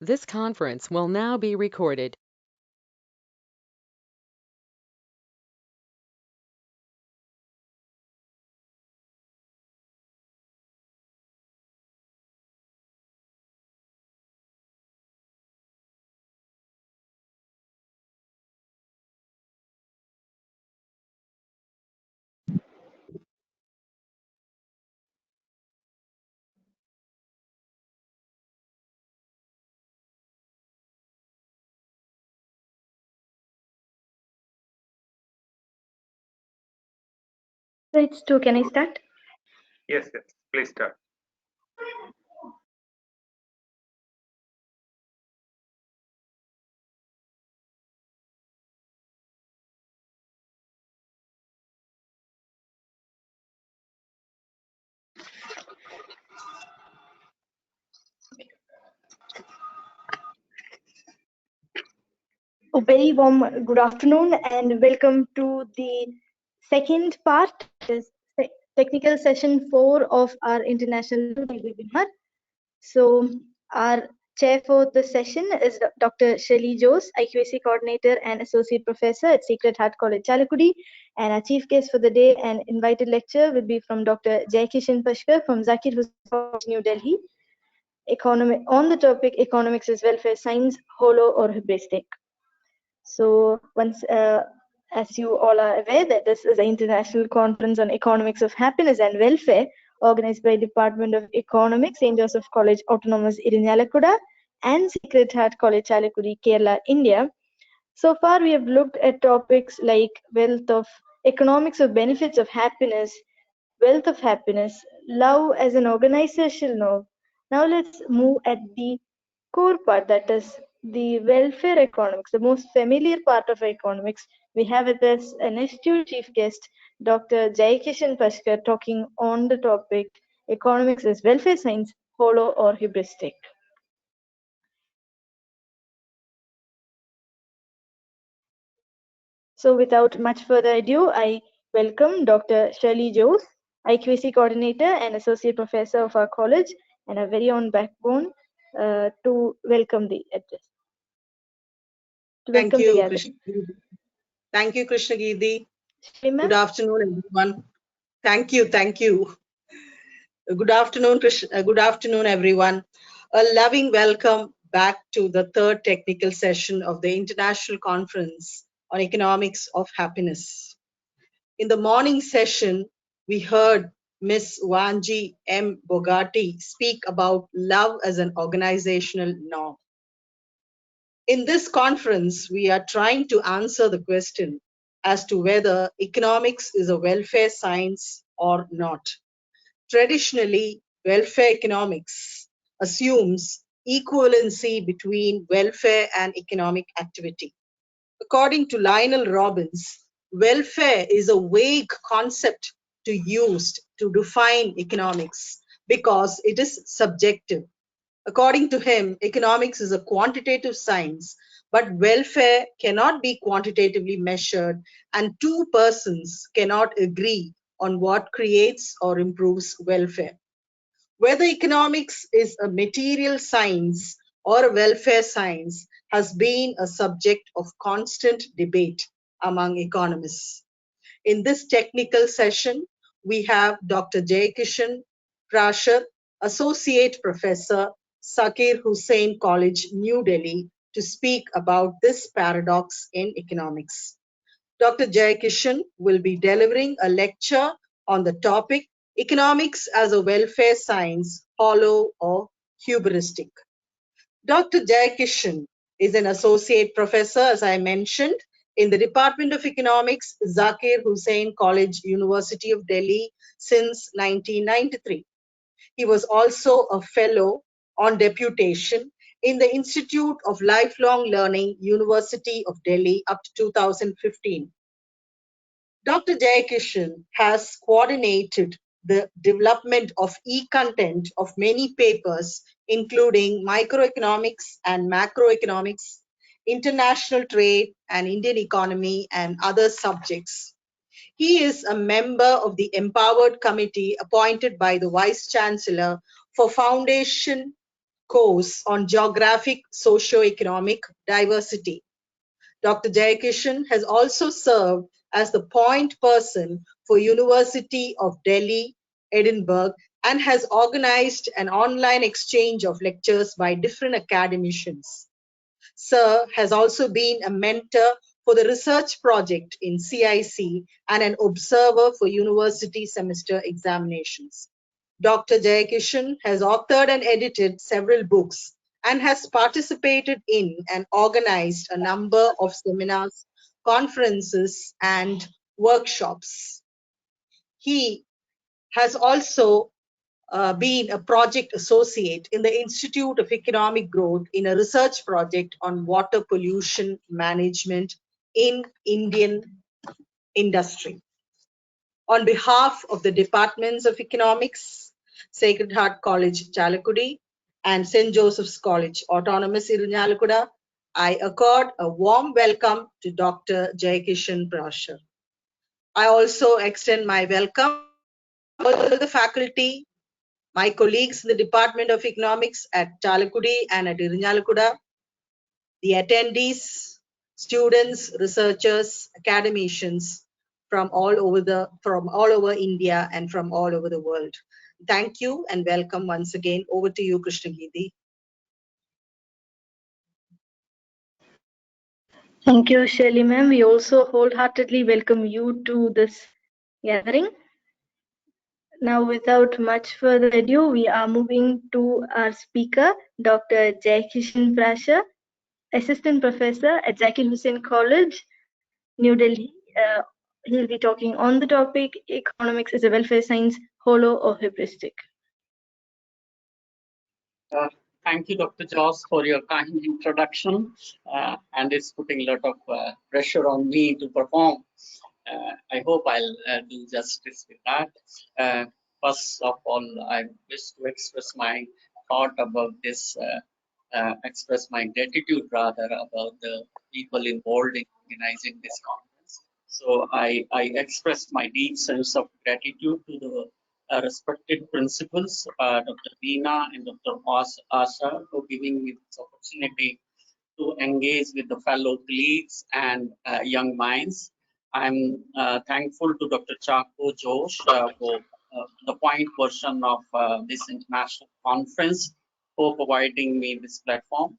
This conference will now be recorded. Right, so can I start? Yes, please start. A very warm good afternoon and welcome to the second part, is technical session 4 of our international webinar. So our chair for the session is Dr. Shirley Jose, IQAC coordinator and associate professor at Sacred Heart College, Chalakudi, and our chief guest for the day and invited lecturer will be from Dr. Jaikishan Pashkar from Zakir Hussain College, New Delhi. On the topic economics is welfare science, hollow or hubristic. So as you all are aware that this is an international conference on economics of happiness and welfare organized by Department of Economics, St. Joseph College Autonomous Irinjalakuda and Sacred Heart College Chalakudi, Kerala, India. So far we have looked at topics like wealth of economics of benefits of happiness, wealth of happiness, love as an organizational norm. Now let's move at the core part, that is the welfare economics, the most familiar part of economics. We have with us an astute chief guest, Dr. Jaikishan Pashkar, talking on the topic economics is welfare science, hollow or hubristic. So without much further ado, I welcome Dr. Shirley Jose, IQAC coordinator and associate professor of our college, and a very own backbone to welcome the address. Thank you, Krishna. Thank you, Krishna Gidi. Good afternoon, everyone. Thank you. Good afternoon, good afternoon, everyone. A loving welcome back to the third technical session of the International Conference on Economics of Happiness. In the morning session, we heard Ms. Wanji M. Bogati speak about love as an organizational norm. In this conference, we are trying to answer the question as to whether economics is a welfare science or not. Traditionally, welfare economics assumes equivalency between welfare and economic activity. According to Lionel Robbins, welfare is a vague concept to use to define economics because it is subjective. According to him, economics is a quantitative science, but welfare cannot be quantitatively measured, and two persons cannot agree on what creates or improves welfare. Whether economics is a material science or a welfare science has been a subject of constant debate among economists. In this technical session, we have Dr. Jaikishan Pashkar, Associate Professor, Zakir Hussain College, New Delhi, to speak about this paradox in economics. Dr. Jaikishan will be delivering a lecture on the topic Economics as a Welfare Science, Hollow or Hubristic. Dr. Jaikishan is an associate professor, as I mentioned, in the Department of Economics, Zakir Hussain College, University of Delhi since 1993. He was also a fellow on deputation in the Institute of Lifelong Learning, University of Delhi up to 2015. Dr. Jaikishan has coordinated the development of e-content of many papers, including microeconomics and macroeconomics, international trade and Indian economy, and other subjects. He is a member of the Empowered Committee appointed by the Vice Chancellor for Foundation course on geographic socio-economic diversity. Dr. Jayakishan has also served as the point person for University of Delhi, Edinburgh, and has organized an online exchange of lectures by different academicians. Sir has also been a mentor for the research project in CIC and an observer for university semester examinations. Dr. Jayakishan has authored and edited several books and has participated in and organized a number of seminars, conferences, and workshops. He has also been a project associate in the Institute of Economic Growth in a research project on water pollution management in Indian industry. On behalf of the Departments of Economics, Sacred Heart College, Chalakudi, and St. Joseph's College, Autonomous Irunalakuda, I accord a warm welcome to Dr. Jayakishan Prashar. I also extend my welcome to all the faculty, my colleagues in the Department of Economics at Chalakudi and at Irunalakuda, the attendees, students, researchers, academicians from all over India and from all over the world. Thank you and welcome once again. Over to you, Krishnagiri. Thank you, Shirley ma'am. We also wholeheartedly welcome you to this gathering. Now, without much further ado, we are moving to our speaker, Dr. Jayakishan Prashar, Assistant Professor at Zakir Hussain College, New Delhi. He'll be talking on the topic, Economics is a Welfare Science, Hollow or Hubristic. Thank you, Dr. Joss, for your kind introduction, and it's putting a lot of pressure on me to perform. I hope I'll do justice with that. First of all, I wish to express my thought about this, express my gratitude rather about the people involved in organizing this conference. So I express my deep sense of gratitude to the respected principals, Dr. Veena and Dr. Asha, for giving me this opportunity to engage with the fellow colleagues and young minds. I'm thankful to Dr. Chako Josh for the point version of this international conference for providing me this platform.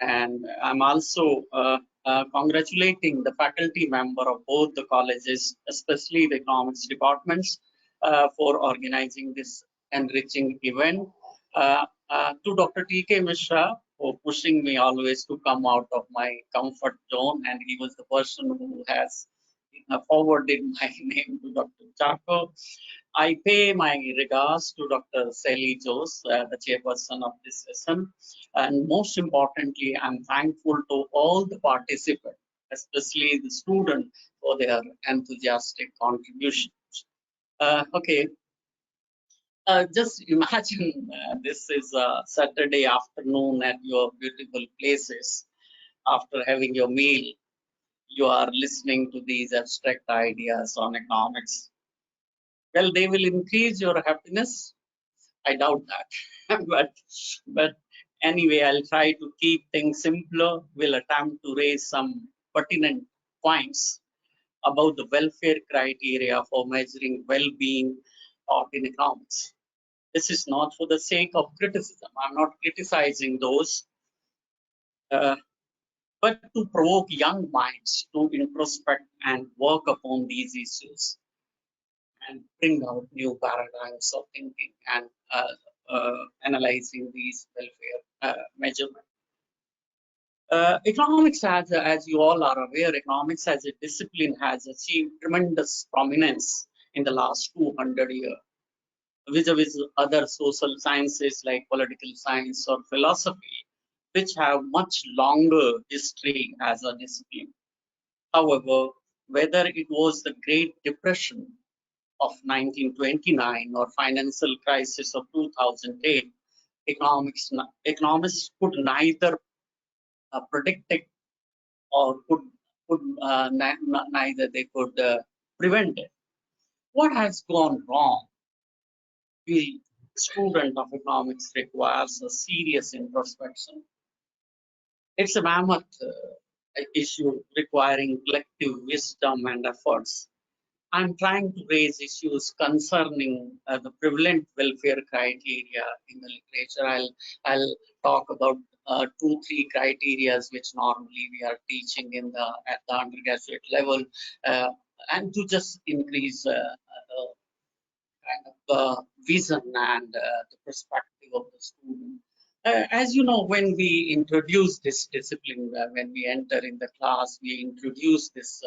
And I'm also congratulating the faculty member of both the colleges, especially the economics departments, for organizing this enriching event. To Dr. T.K. Mishra for pushing me always to come out of my comfort zone, and he was the person who has forwarded my name to Dr. Chako. I pay my regards to Dr. Sally Jose, the chairperson of this session, and most importantly, I'm thankful to all the participants, especially the students, for their enthusiastic contributions. Okay. Just imagine this is a Saturday afternoon at your beautiful places. After having your meal, you are listening to these abstract ideas on economics. Well, they will increase your happiness. I doubt that. but anyway, I'll try to keep things simpler. We'll attempt to raise some pertinent points about the welfare criteria for measuring well-being taught in economics. This is not for the sake of criticism. I'm not criticizing those, but to provoke young minds to introspect and work upon these issues and bring out new paradigms of thinking and analyzing these welfare measurements. Economics, as you all are aware, economics as a discipline has achieved tremendous prominence in the last 200 years. Vis-a-vis other social sciences like political science or philosophy, which have much longer history as a discipline. However, whether it was the Great Depression of 1929 or financial crisis of 2008, economists could neither predict it or neither they could prevent it. What has gone wrong? We student of economics requires a serious introspection. It's a mammoth issue requiring collective wisdom and efforts. I'm trying to raise issues concerning the prevalent welfare criteria in the literature. I'll talk about 2-3 criteria which normally we are teaching at the undergraduate level, and to just increase kind of vision and the perspective of the student. As you know, when we introduce this discipline, when we enter in the class, we introduce this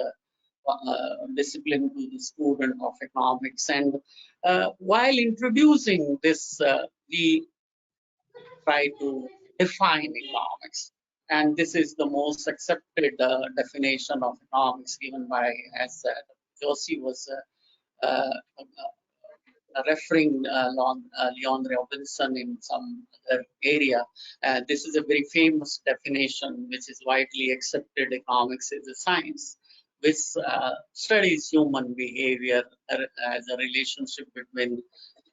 discipline to the student of economics. And while introducing this, we try to define economics. And this is the most accepted definition of economics given by, as Josie was referring Leon Robinson in some other area. This is a very famous definition which is widely accepted. Economics is a science which studies human behavior as a relationship between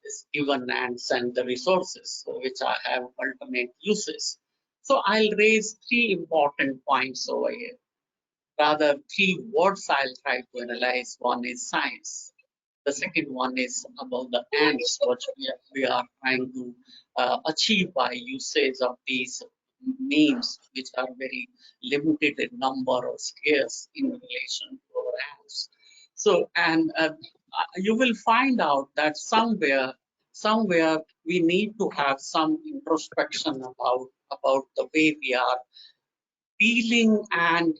this given ends and the resources, which have alternate uses. So I'll raise 3 important points over here. Rather, 3 words I'll try to analyze. One is science. The second one is about the ends, which we are trying to achieve by usage of these means, which are very limited in number or scarce in relation to our ends. So, and you will find out that somewhere we need to have some introspection about the way we are dealing and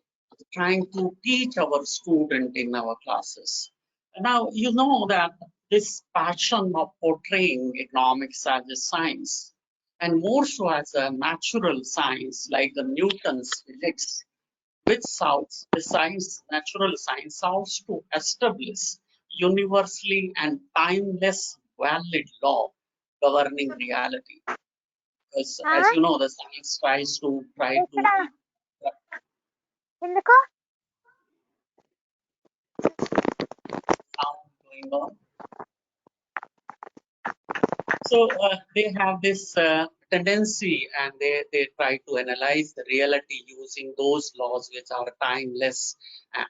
trying to teach our student in our classes. Now, you know that this passion of portraying economics as a science, and more so as a natural science like the Newton's physics, which sought the science, natural science sought to establish universally and timeless valid law governing reality. Because as you know, the science tries to sound going on. So they have this tendency, and they try to analyze the reality using those laws which are timeless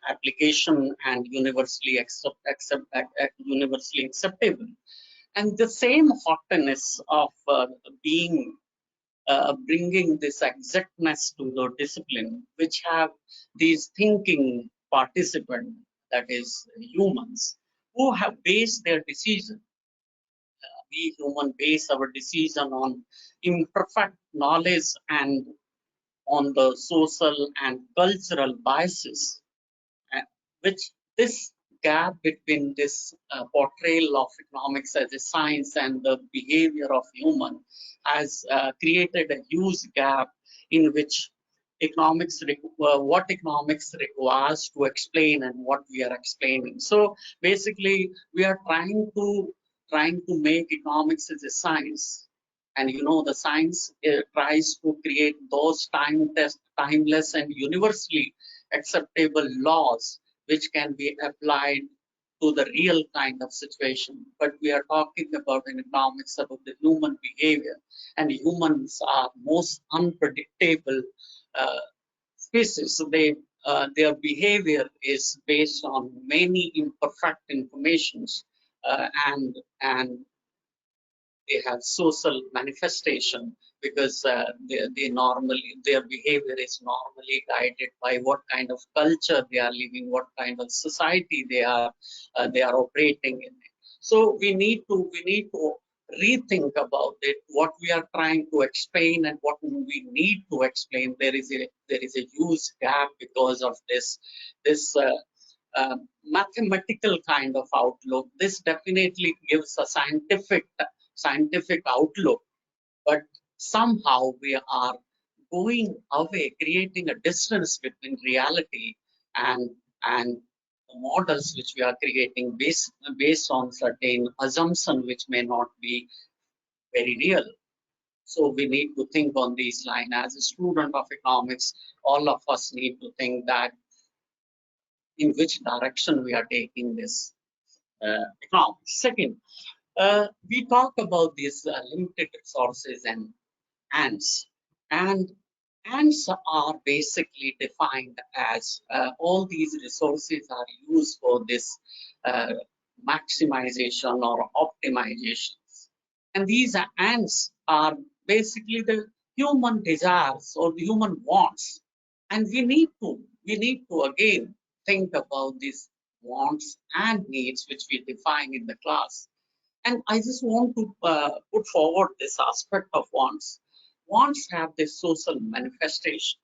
application and universally universally acceptable. And the same hotness of bringing this exactness to the discipline, which have these thinking participants, that is humans, who have based their decision. We human base our decision on imperfect knowledge and on the social and cultural biases, which this gap between this portrayal of economics as a science and the behavior of human has created a huge gap in which what economics requires to explain and what we are explaining. So basically, we are trying to make economics as a science, and you know the science tries to create those timeless and universally acceptable laws which can be applied to the real kind of situation. But we are talking about in economics about the human behavior, and humans are most unpredictable species. So their behavior is based on many imperfect informations, and they have social manifestation because their behavior is normally guided by what kind of culture they are living, what kind of society they are operating in. So we need to rethink about it, what we are trying to explain and what we need to explain. There is a huge gap because of this mathematical kind of outlook. This definitely gives a scientific outlook, but somehow we are going away, creating a distance between reality and the models which we are creating based on certain assumption which may not be very real. So we need to think on these lines. As a student of economics, all of us need to think that in which direction we are taking this economics. Second, We talk about these limited resources and ants, and ants are basically defined as all these resources are used for this uh, maximization or optimizations. And these ants are basically the human desires or the human wants. And we need to again think about these wants and needs which we define in the class. And I just want to put forward this aspect of wants. Wants have this social manifestation.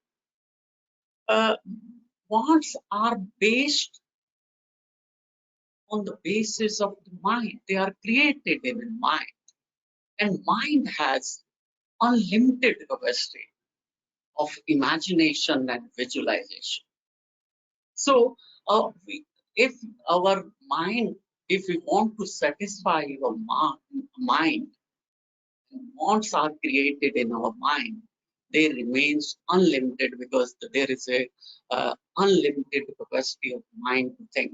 Uh, Wants are based on the basis of the mind. They are created in the mind. And mind has unlimited capacity of imagination and visualization. So if our mind, if we want to satisfy our mind, wants are created in our mind, they remains unlimited because there is a unlimited capacity of mind to think.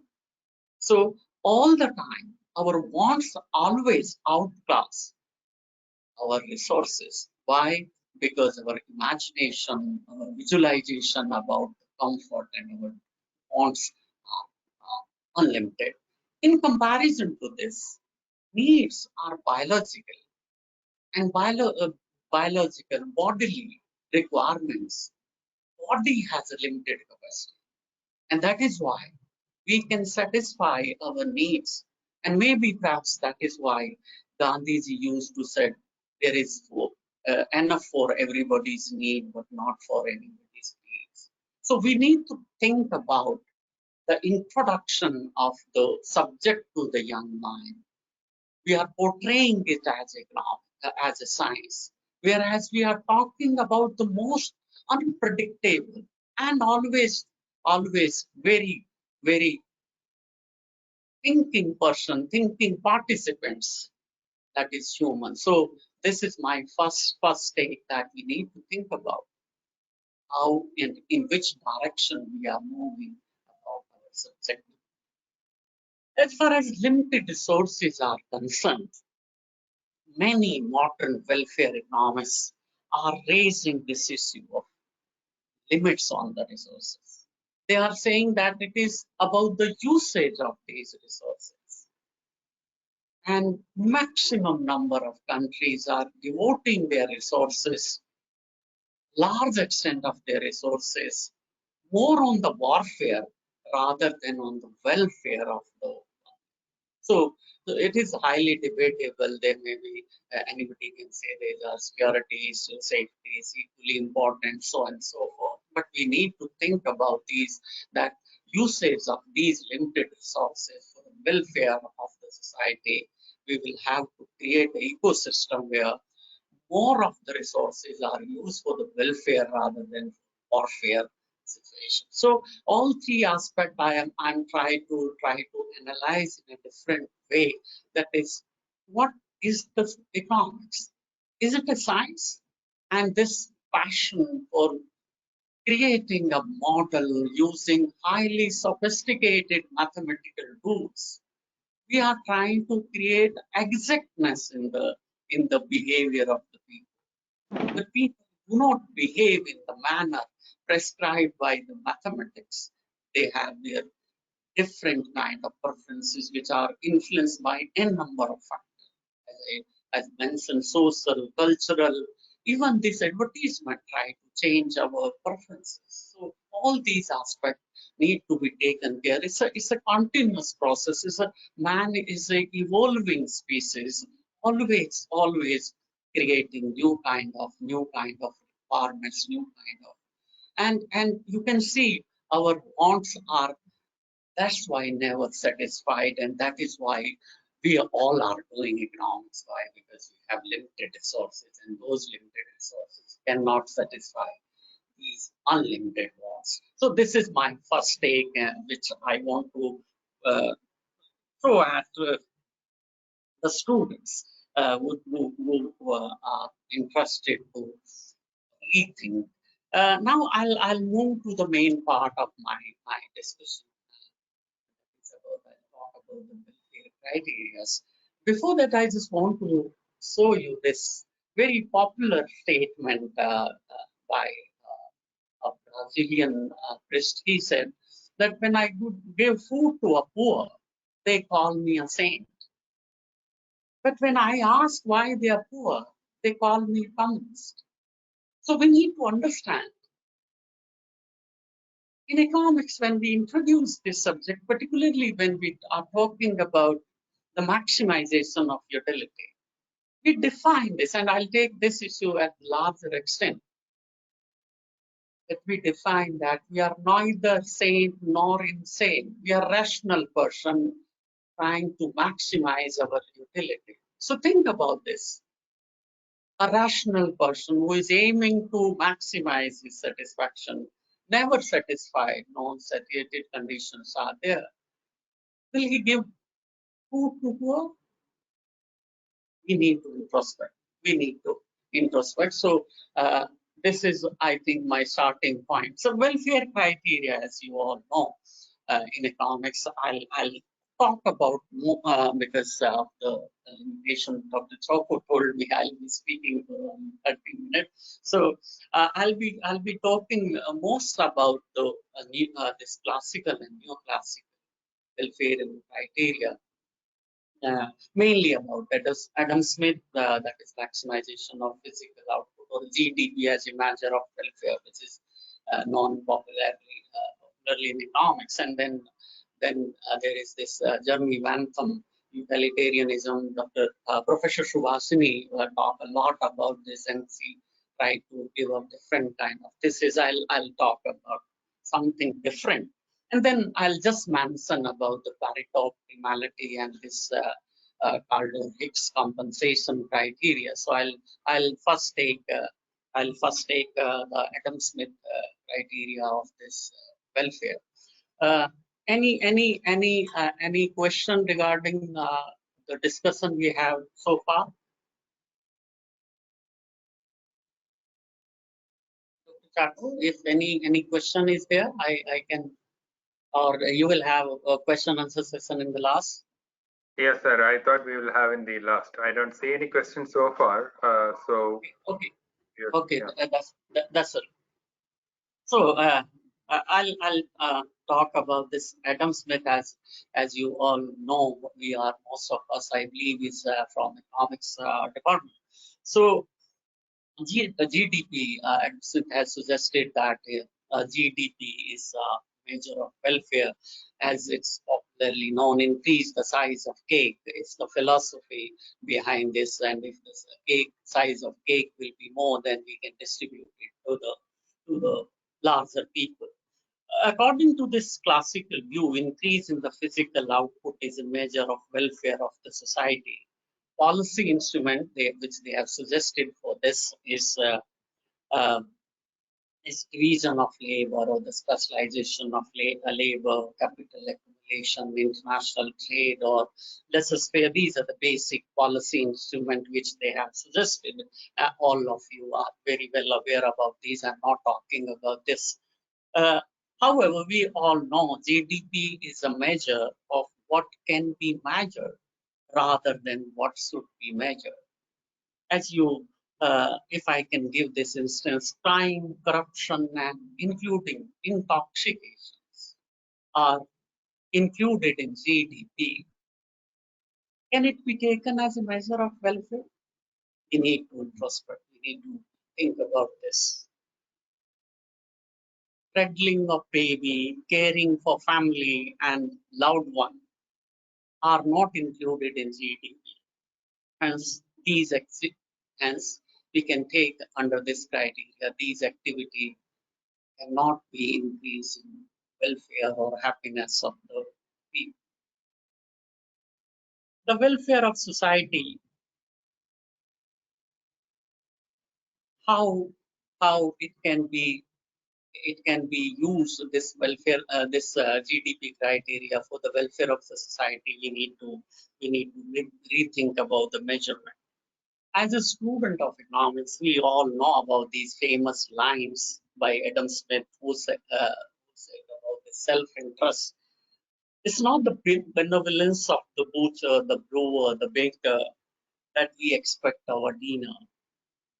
So all the time, our wants always outclass our resources. Why? Because our imagination, our visualization about the comfort and our wants are unlimited. In comparison to this, needs are biological and biological bodily requirements. Body has a limited capacity, and that is why we can satisfy our needs. And maybe perhaps that is why Gandhiji used to say there is enough for everybody's need, but not for anybody's needs. So we need to think about the introduction of the subject to the young mind. We are portraying it as a science, whereas we are talking about the most unpredictable and always very, very thinking person, thinking participants, that is human. So this is my first take, that we need to think about how in which direction we are moving about our subject. As far as limited resources are concerned, many modern welfare economists are raising this issue of limits on the resources. They are saying that it is about the usage of these resources. And maximum number of countries are devoting their resources, large extent of their resources, more on the warfare rather than on the welfare of the. So it is highly debatable. There may be anybody can say there are securities, safety is equally important, so on and so forth. But we need to think about these, that usage of these limited resources for the welfare of the society. We will have to create an ecosystem where more of the resources are used for the welfare rather than warfare situation. So all three aspects I'm trying to analyze in a different way. That is, what is the economics? Is it a science? And this passion for creating a model using highly sophisticated mathematical tools, we are trying to create exactness in the behavior of the people. The people do not behave in the manner prescribed by the mathematics. They have their different kind of preferences which are influenced by a number of factors. As mentioned, social, cultural, even this advertisement try to change our preferences. So all these aspects need to be taken care. It's a continuous process. Man is a evolving species, always creating new kind of requirements, new kind of, and you can see our wants are, that's why never satisfied, and that is why we all are doing economics. Why? Because we have limited resources, and those limited resources cannot satisfy these unlimited wants. So this is my first take, which I want to throw at the students who are interested to rethink. Now I'll move to the main part of my discussion. I'll talk about the welfare criteria. Before that, I just want to show you this very popular statement by a Brazilian priest. He said that when I give food to a poor, they call me a saint. But when I ask why they are poor, they call me communist. So we need to understand. In economics, when we introduce this subject, particularly when we are talking about the maximization of utility, we define this, and I'll take this issue at larger extent, that we define that we are neither saint nor insane. We are a rational person trying to maximize our utility. So think about this. A rational person who is aiming to maximize his satisfaction, never satisfied, non-satiated conditions are there. Will he give food to poor? We need to introspect. We need to introspect. So this is, I think, my starting point. So welfare criteria, as you all know, in economics, I'll talk about more, because of the invitation Dr. Choco told me I'll be speaking for 30 minutes. So I'll be talking most about the this classical and neoclassical welfare criteria. Mainly about Adam Smith, that is maximization of physical output, or GDP as a measure of welfare, which is known popularly in economics. And then there is this Jeremy Bentham, utilitarianism. Professor Subhasini talk a lot about this, and she tried to give a different kind of thesis. I'll talk about something different. And then I'll just mention about the Pareto optimality and this Calder-Hicks compensation criteria. So I'll first take the Adam Smith criteria of this welfare. Any question regarding the discussion we have so far? Dr. Chato, if any question is there, I can. Or you will have a question answer session in the last? Yes, sir. I thought we will have in the last. I don't see any questions so far. Okay. Yeah. That's it. So I'll talk about this Adam Smith. As you all know, most of us, I believe, is from economics department. So the GDP, Adam Smith has suggested that GDP is a measure of welfare, as it's popularly known. Increase the size of cake is the philosophy behind this, and if the size of cake will be more, then we can distribute it to the larger people. According to this classical view, increase in the physical output is a measure of welfare of the society. Policy instrument which they have suggested for this is division of labor, or the specialization of labor, capital accumulation, international trade, or laissez-faire. These are the basic policy instrument which they have suggested. All of you are very well aware about these. I'm not talking about this. However, we all know GDP is a measure of what can be measured rather than what should be measured. As you, if I can give this instance, crime, corruption, and including intoxications are included in GDP. Can it be taken as a measure of welfare? We need to introspect. We need to think about this. Cradling of baby, caring for family and loved one are not included in GDP. Hence, we can take under this criteria, these activities cannot be increasing welfare or happiness of the people. The welfare of society, how it can be used, this welfare, this GDP criteria for the welfare of the society. We need to rethink about the measurement. As a student of economics, we all know about these famous lines by Adam Smith, who said about the self-interest. It's not the benevolence of the butcher, the brewer, the baker that we expect our dinner,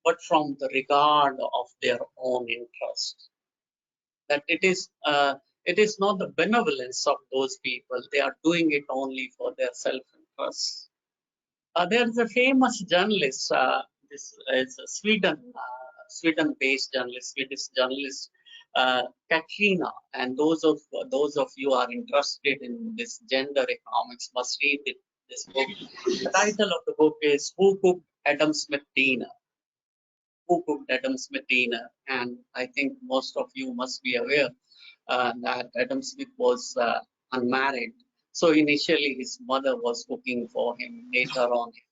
but from the regard of their own interest. That it is not the benevolence of those people. They are doing it only for their self-interest. There is a famous journalist. This is a Sweden-based journalist, Swedish journalist, Katrina. And those of you who are interested in this gender economics must read this book. The title of the book is "Who Cooked Adam Smith Dinner?" Who cooked Adam Smith dinner? And I think most of you must be aware that Adam Smith was unmarried. So initially his mother was cooking for him. Later on, his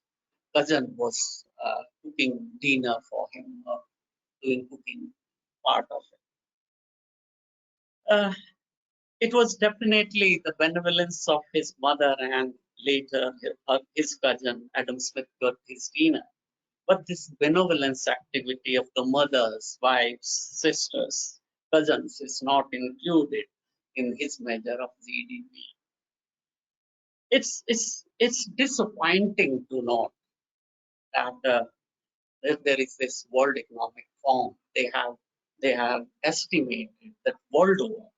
cousin was cooking dinner for him, doing cooking part of it. It was definitely the benevolence of his mother, and later his cousin Adam Smith got his dinner. But this benevolence activity of the mothers, wives, sisters, cousins is not included in his measure of GDP. It's disappointing to note that there is this World Economic Forum. They have estimated that world over,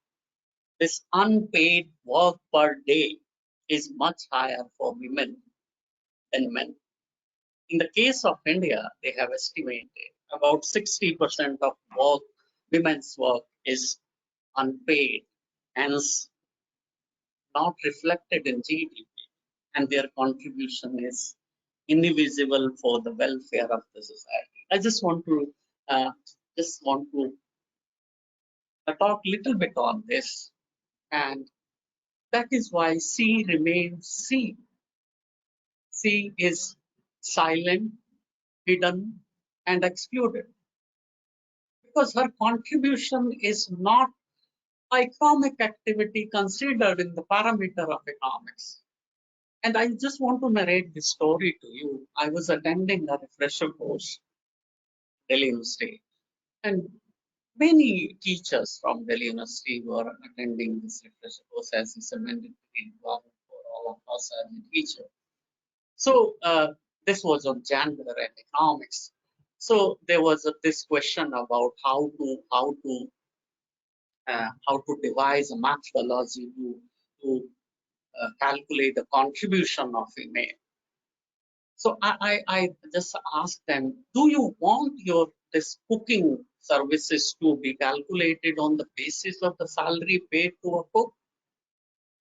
this unpaid work per day is much higher for women than men. In the case of India, they have estimated about 60% of women's work is unpaid, hence not reflected in GDP, and their contribution is invisible for the welfare of the society. I just want to talk a little bit on this, and that is why C remains C. C is silent, hidden, and excluded, because her contribution is not economic activity considered in the parameter of economics. And I just want to narrate this story to you. I was attending a refresher course at Delhi University, and many teachers from Delhi University were attending this refresher course as it's a mandatory requirement for all of us as a teacher. So this was on gender and economics. So there was this question about how to devise a methodology to calculate the contribution of female. So I just asked them, do you want this cooking services to be calculated on the basis of the salary paid to a cook?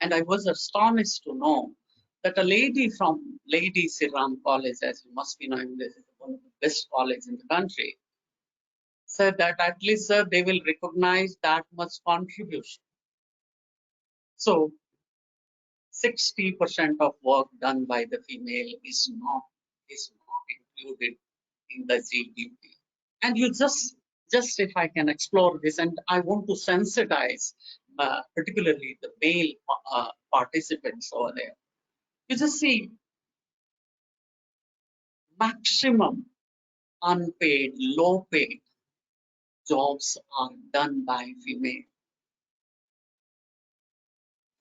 And I was astonished to know that a lady from Lady Siram College, as you must be knowing, this is one of the best colleges in the country, said that at least they will recognize that much contribution. So 60% of work done by the female is not included in the GDP. And you just if I can explore this, and I want to sensitize particularly the male participants over there. You just see maximum unpaid, low paid jobs are done by female.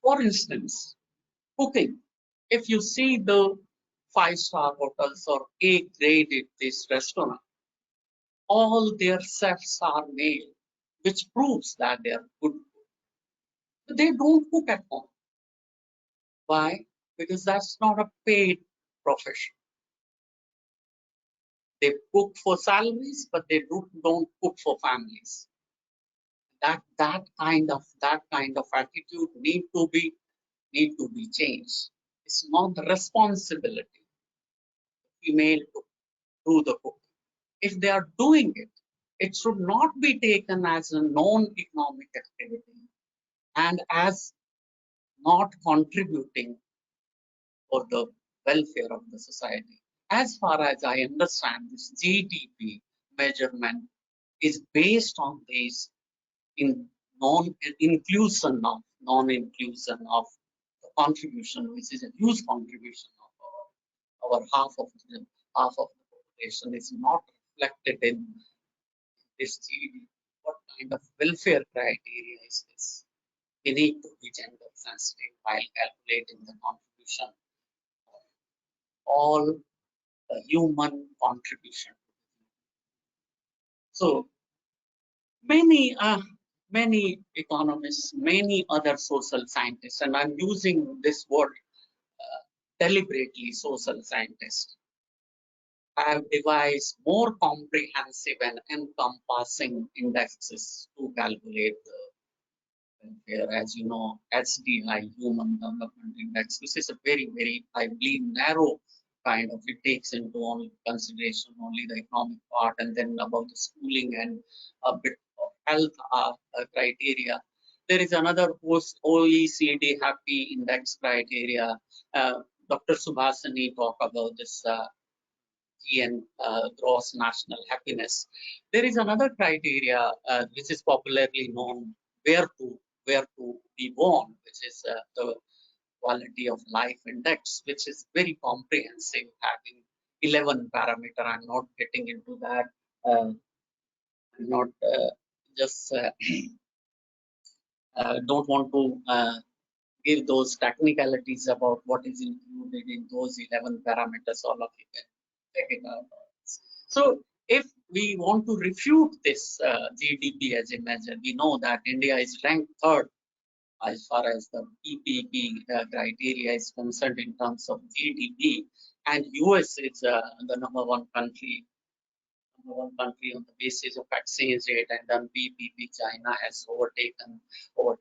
For instance, cooking. If you see the 5-star hotels or A-graded this restaurant, all their chefs are male, which proves that they are good. But they don't cook at home. Why? Because that's not a paid profession. They cook for salaries, but they don't cook for families. That kind of attitude need to be changed. It's not the responsibility of the female to do the cooking. If they are doing it, it should not be taken as a non-economic activity and as not contributing for the welfare of the society. As far as I understand, this GDP measurement is based on this non-inclusion of the contribution, which is a huge contribution of our half of the population is not reflected in this GDP. What kind of welfare criteria is this? we need to be gender sensitive while calculating the contribution of all the human contribution. So many economists, many other social scientists, and I'm using this word deliberately, social scientists, have devised more comprehensive and encompassing indexes to calculate the welfare. As you know, HDI, Human Development Index, this is a very, I believe, narrow kind of, it takes into only consideration only the economic part, and then about the schooling and a bit of health criteria. There is another post OECD happy index criteria. Dr. Subhasini talked about this and gross national happiness. There is another criteria which is popularly known where to be born, which is the quality of life index, which is very comprehensive, having 11 parameter. I'm not getting into that. I'm not just don't want to give those technicalities about what is included in those 11 parameters. All of you can check it out. So if we want to refute this GDP as a measure, we know that India is ranked third as far as the PPP criteria is concerned in terms of GDP, and US is the number one country on the basis of exchange rate, and then PPP China has overtaken the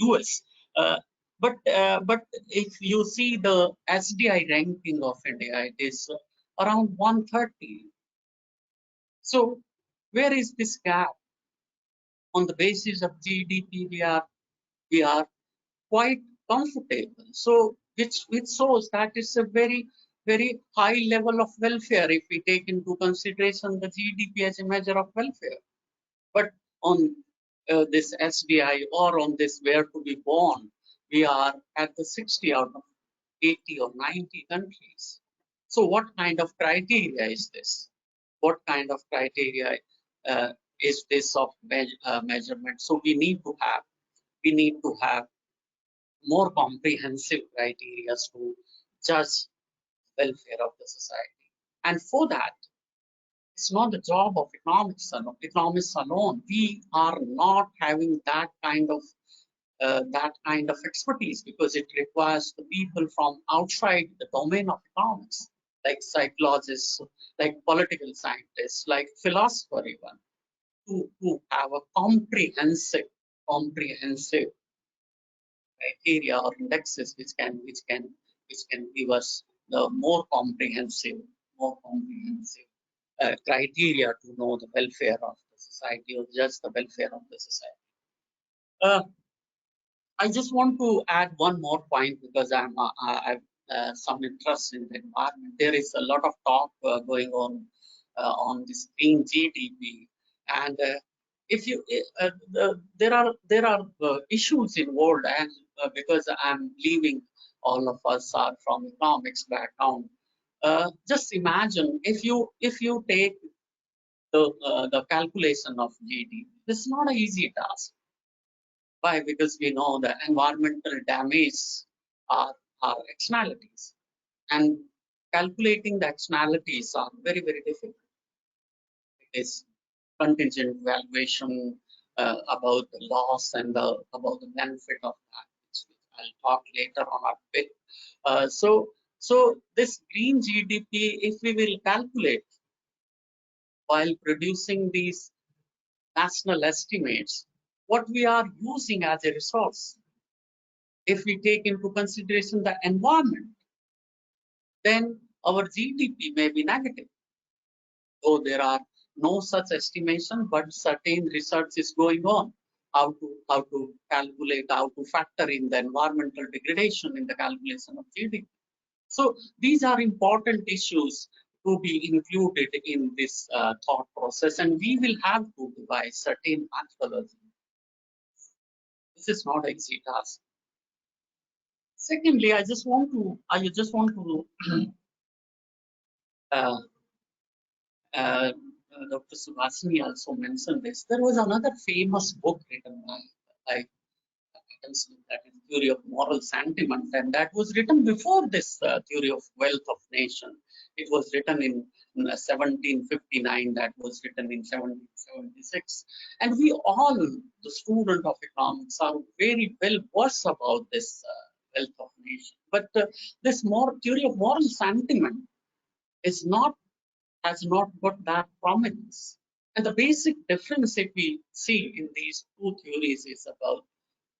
US. But if you see the SDI ranking of India, it is around 130. So where is this gap? On the basis of GDP, we are quite comfortable. So which shows that it's a very high level of welfare if we take into consideration the GDP as a measure of welfare. But on this SDI or on this where to be born, we are at the 60 out of 80 or 90 countries. So what kind of criteria is this? What kind of criteria is this of measurement? So we need to have more comprehensive criteria to judge welfare of the society. And for that, it's not the job of economists alone. We are not having that kind of expertise, because it requires the people from outside the domain of economics, like psychologists, like political scientists, like philosophers even, to have a comprehensive criteria or indexes which can give us the more comprehensive criteria to know the welfare of the society, or just the welfare of the society. I just want to add one more point, because I have some interest in the environment. There is a lot of talk going on this green GDP, and if you there are issues involved, and because I'm leaving, all of us are from economics background. Just imagine if you take the calculation of GDP. This is not an easy task. Why? Because we know the environmental damage are externalities, and calculating the externalities are very difficult. It is contingent valuation about the loss and about the benefit of that, which I'll talk later on a bit. So this green GDP, if we will calculate while producing these national estimates, what we are using as a resource, if we take into consideration the environment, then our GDP may be negative. Though there are no such estimation, but certain research is going on how to calculate, how to factor in the environmental degradation in the calculation of GDP. So these are important issues to be included in this thought process, and we will have to devise certain methodology. This is not an easy task. Secondly, I just want to Dr. Subhasini also mentioned this. There was another famous book written by by Adam Smith, that is theory of moral sentiment, and that was written before this theory of wealth of nation. It was written in 1759, that was written in 1776, and we all, the student of economics, are very well versed about this wealth of nation. But this theory of moral sentiment has not got that prominence. And the basic difference that we see in these two theories is about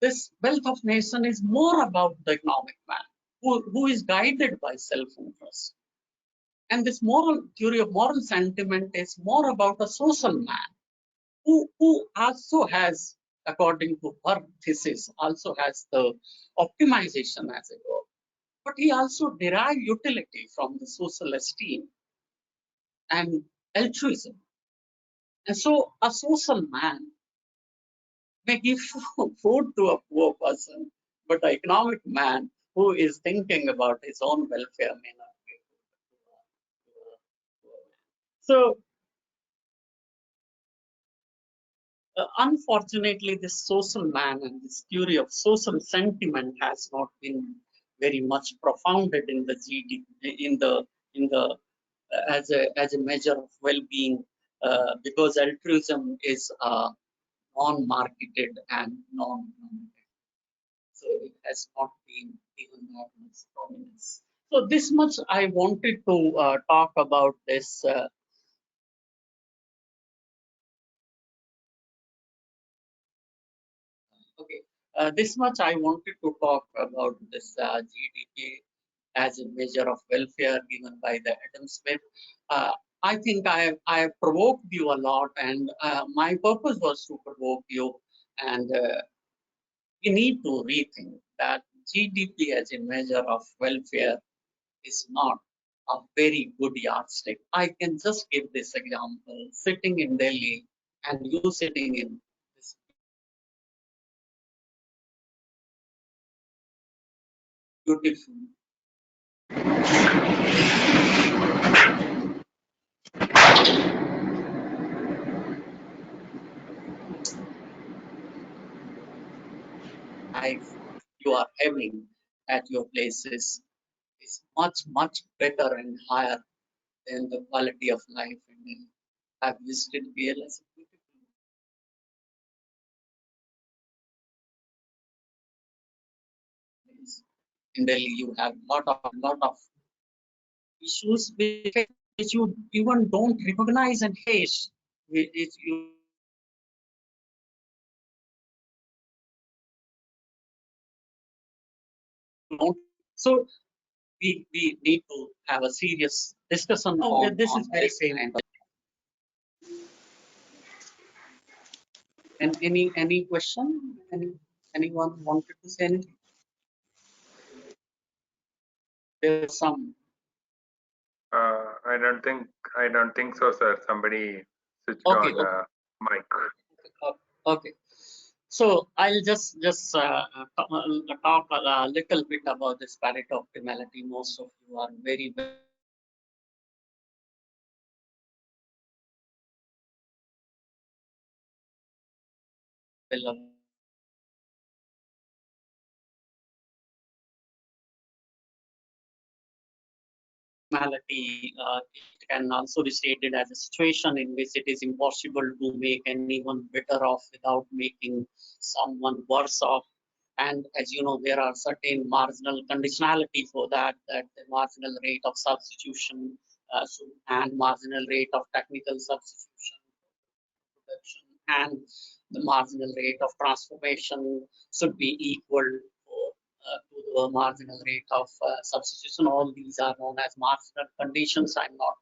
this wealth of nation is more about the economic man who is guided by self-interest. And this theory of moral sentiment is more about a social man who also has, according to her thesis, also has the optimization as a goal. But he also derives utility from the social esteem and altruism. And so a social man may give food to a poor person, but an economic man who is thinking about his own welfare may not give food to a poor man. So unfortunately, this social man and this theory of social sentiment has not been very much profounded in the GDP, as a measure of well-being, because altruism is non-marketed and non-monetary, so it has not been given that much prominence. So this much I wanted to talk about this. Okay, this much I wanted to talk about this GDP as a measure of welfare given by the Adam Smith. I think I have provoked you a lot, and my purpose was to provoke you, and we need to rethink that GDP as a measure of welfare is not a very good yardstick. I can just give this example: sitting in Delhi and you sitting in this beautiful life you are having at your places is much better and higher than the quality of life in Delhi. I've visited BL as a beautiful place. In Delhi, you have lot of issues which you even don't recognize and face. Which you don't. So we need to have a serious discussion on this. Is very painful. And any question? Anyone wanted to say anything? There's some. I don't think so, sir. Somebody switched Okay, on mic. Okay. So I'll just talk a little bit about this Pareto optimality. Most of you are very well optimality. It can also be stated as a situation in which it is impossible to make anyone better off without making someone worse off. And as you know, there are certain marginal conditionality for that the marginal rate of substitution and marginal rate of technical substitution production and the marginal rate of transformation should be equal to the marginal rate of substitution. All these are known as marginal conditions. I'm not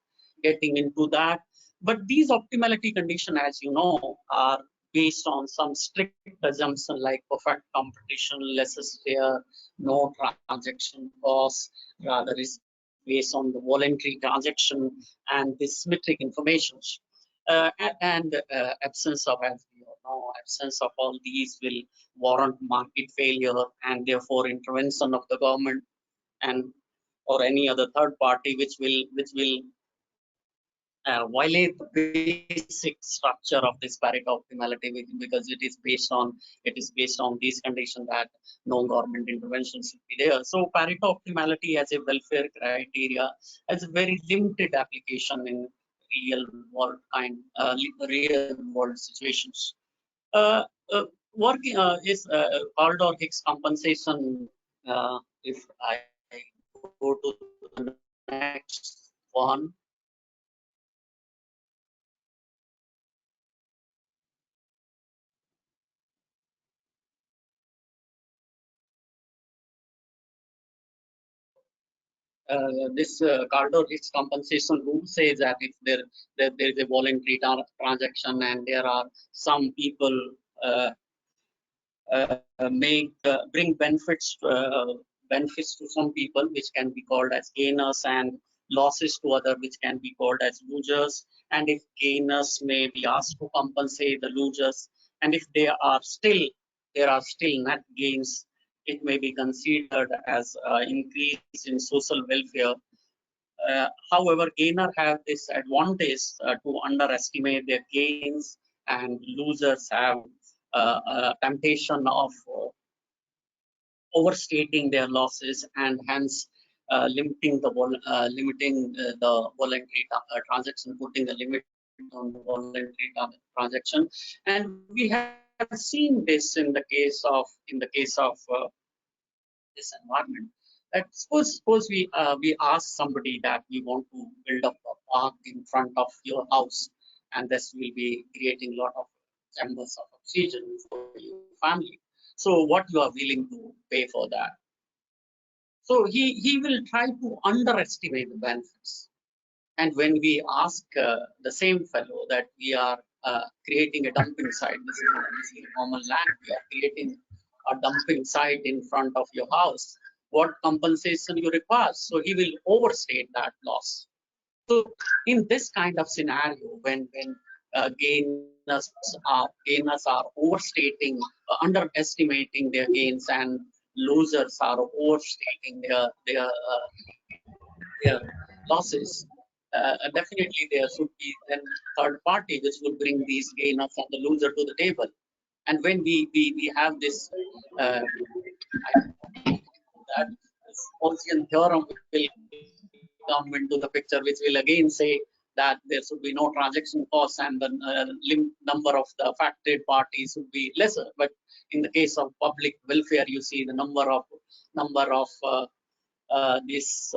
getting into that. But these optimality conditions, as you know, are based on some strict assumption like perfect competition, less is fair, no transaction cost, rather is based on the voluntary transaction and the symmetric informations. Absence of, as we all know, absence of all these will warrant market failure and therefore intervention of the government and or any other third party which will violate the basic structure of this Pareto optimality, because it is based on these conditions that no government intervention should be there. So Pareto optimality as a welfare criteria has a very limited application in real world situations. Working is Caldor Hicks compensation. If I go to the next one. This Caldor-Hicks compensation rule says that if there is a voluntary transaction and there are some people uh, bring benefits to some people, which can be called as gainers, and losses to other, which can be called as losers. And if gainers may be asked to compensate the losers, and if there are still net gains, it may be considered as increase in social welfare. However, gainers have this advantage to underestimate their gains, and losers have temptation of overstating their losses, and hence limiting the voluntary transaction, putting a limit on the voluntary transaction. And we have seen this in the case of this environment. That suppose we ask somebody that we want to build up a park in front of your house, and this will be creating a lot of chambers of oxygen for your family. So what you are willing to pay for that? So he will try to underestimate the benefits. And when we ask the same fellow that we are creating a dumping site, this is a common land, we are creating a dumping site in front of your house, what compensation you require? So he will overstate that loss. So in this kind of scenario, when gainers are overstating, underestimating their gains, and losers are overstating their losses, definitely there should be then third party which will bring these gainers and the loser to the table. And when we have this, that Gaussian theorem will come into the picture, which will again say that there should be no transaction costs, and the number of the affected parties should be lesser. But in the case of public welfare, you see the number of this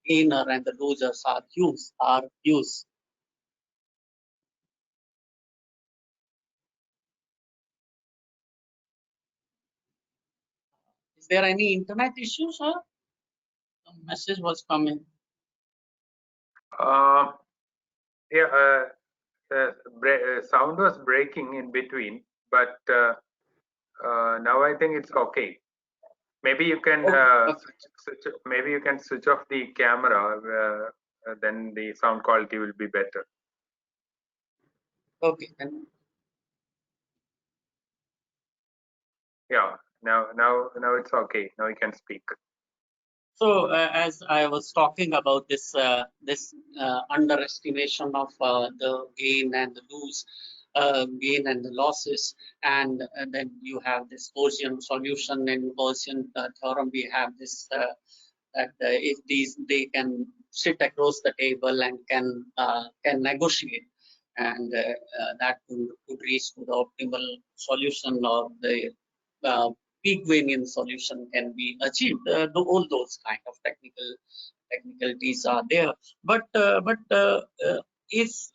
gainer and the losers are huge. Is there any internet issues, sir? The message was coming. Yeah, the sound was breaking in between, but now I think it's okay. Maybe you can switch off the camera. Then the sound quality will be better. Okay. Yeah. Now it's okay. Now you can speak. So as I was talking about this underestimation of the gain and the gain and the losses, and then you have this Gaussian solution. In Gaussian theorem, we have this that if they can sit across the table and can negotiate, and that could reach to the optimal solution, or the Pygmalion solution can be achieved. All those kind of technicalities are there, but is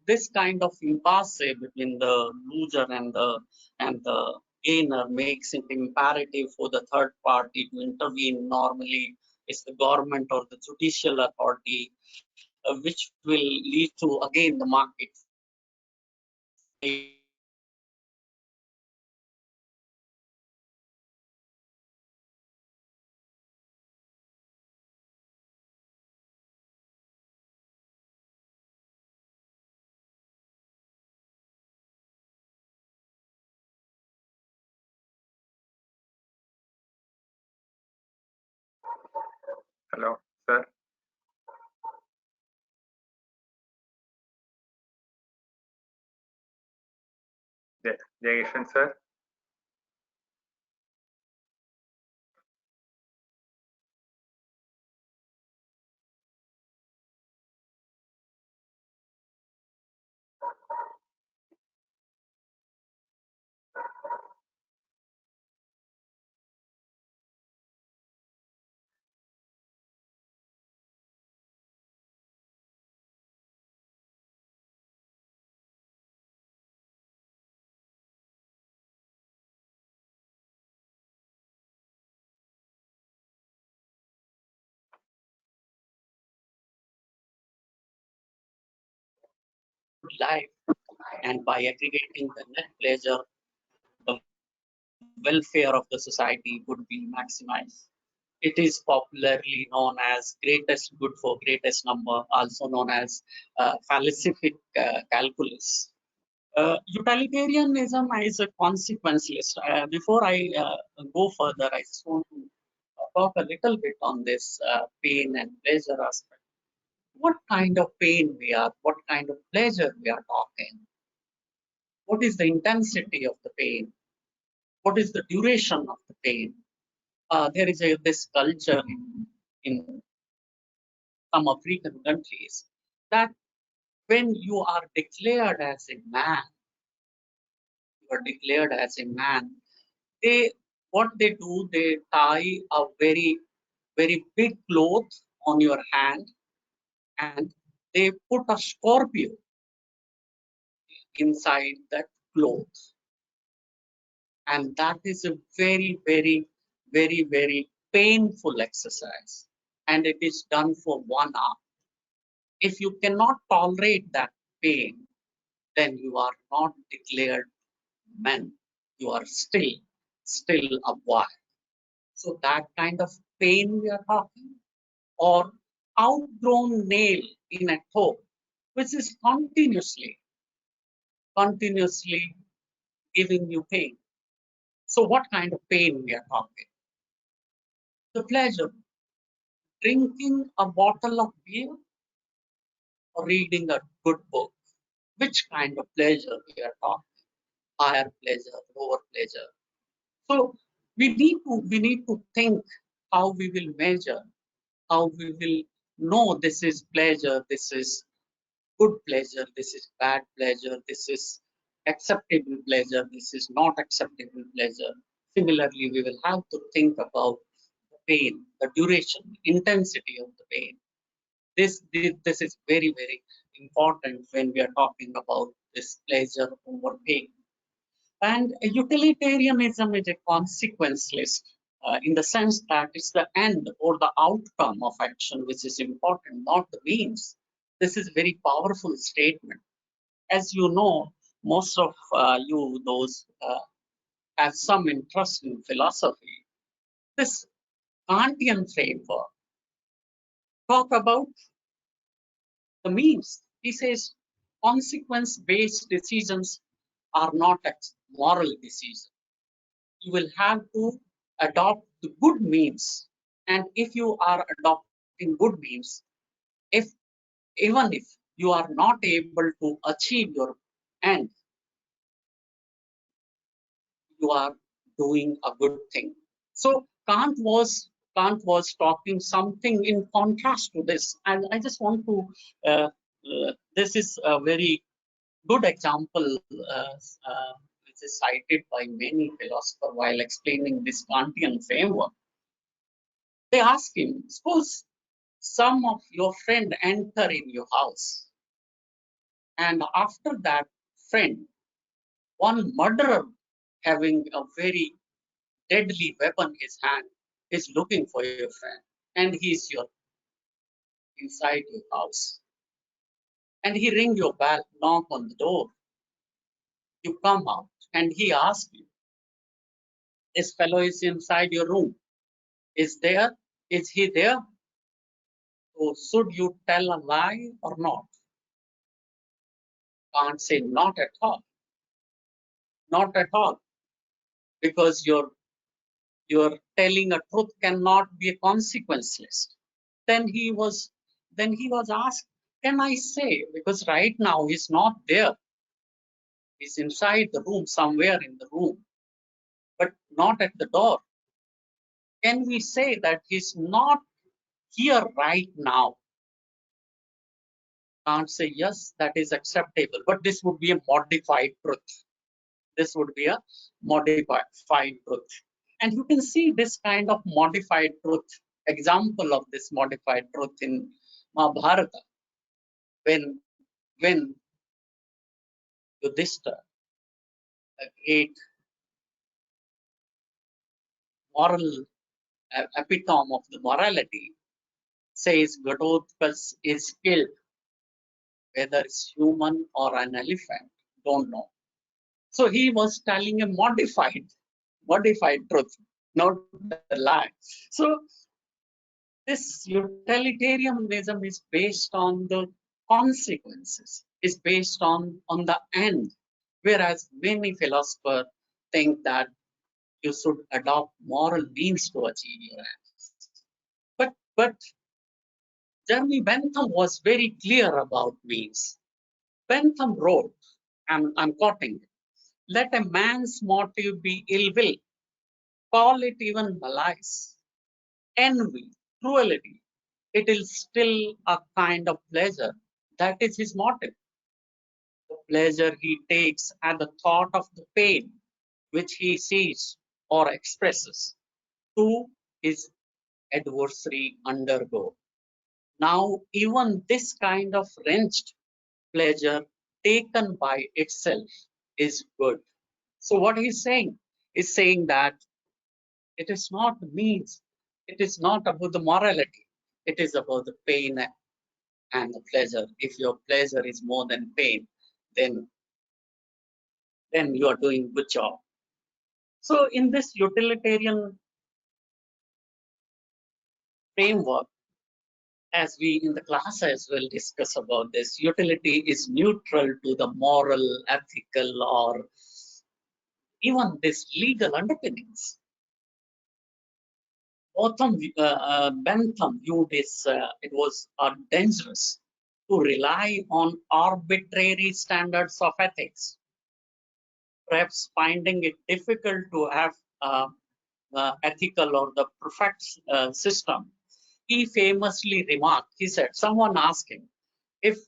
this kind of impasse between the loser and the gainer makes it imperative for the third party to intervene. Normally, it's the government or the judicial authority, which will lead to again the market. Hello, sir. Jayesh sir. Life, and by aggregating the net pleasure, the welfare of the society would be maximized. It is popularly known as greatest good for greatest number, also known as falsific calculus. Utilitarianism is a consequence list. Before I go further, I just want to talk a little bit on this pain and pleasure aspect. What kind of pain we are, what kind of pleasure we are talking, what is the intensity of the pain, what is the duration of the pain. There is this culture in some African countries that when you are declared as a man, you are declared as a man, they what they do, they tie a very big cloth on your hand and they put a scorpion inside that cloth, and that is a very painful exercise, and it is done for 1 hour. If you cannot tolerate that pain, then you are not declared man, you are still a boy. So that kind of pain we are talking, or outgrown nail in a toe, which is continuously giving you pain. So what kind of pain we are talking? The pleasure, drinking a bottle of beer or reading a good book. Which kind of pleasure we are talking? Higher pleasure, lower pleasure. So we need to think how we will measure, how we will know this is pleasure, this is good pleasure, this is bad pleasure, this is acceptable pleasure, this is not acceptable pleasure. Similarly, we will have to think about the pain, the duration, intensity of the pain. This is very important when we are talking about this pleasure over pain. And utilitarianism is a consequence list in the sense that it's the end or the outcome of action which is important, not the means. This is a very powerful statement. As you know, most of you, those have some interest in philosophy, this Kantian framework talk about the means. He says consequence-based decisions are not moral decisions. You will have to adopt the good means. And if you are adopting good means, if even if you are not able to achieve your end, you are doing a good thing. So Kant was talking something in contrast to this, and I just want to. This is a very good example which is cited by many philosophers while explaining this Kantian framework. They ask him, suppose some of your friend enter in your house, and after that friend, one murderer having a very deadly weapon in his hand is looking for your friend, and he's inside your house, and he ring your bell, knock on the door. You come out, and he asks you, "This fellow is inside your room. Is there? Is he there?" So should you tell a lie or not? Can't say not at all, not at all, because you're telling a truth cannot be a consequence list. Then he was asked, can I say, because right now he's not there, He's inside the room, somewhere in the room, but not at the door. Can we say that he's not here right now? Can't say yes, that is acceptable, but this would be a modified truth. This would be a modified truth. And you can see this kind of modified truth, example of this modified truth in Mahabharata, when Yudhishthira, a great moral epitome of the morality, says Ghatotkacha is killed, whether it's human or an elephant, don't know. So he was telling a modified truth, not the lie. So this utilitarianism is based on the consequences, is based on the end, whereas many philosophers think that you should adopt moral means to achieve your ends. But Jeremy Bentham was very clear about means. Bentham wrote, I'm quoting, "Let a man's motive be ill will, call it even malice, envy, cruelty, it is still a kind of pleasure. That is his motive. The pleasure he takes at the thought of the pain which he sees or expresses to his adversary undergo. Now, even this kind of wrenched pleasure taken by itself is good." So what he's saying is saying that it is not the means, it is not about the morality, it is about the pain and the pleasure. If your pleasure is more than pain, then you are doing good job. So in this utilitarian framework, as we in the class as well discuss about this, utility is neutral to the moral, ethical, or even this legal underpinnings. Bentham viewed this, it was dangerous to rely on arbitrary standards of ethics, perhaps finding it difficult to have ethical or the perfect system. He famously remarked, he said, someone asked him, if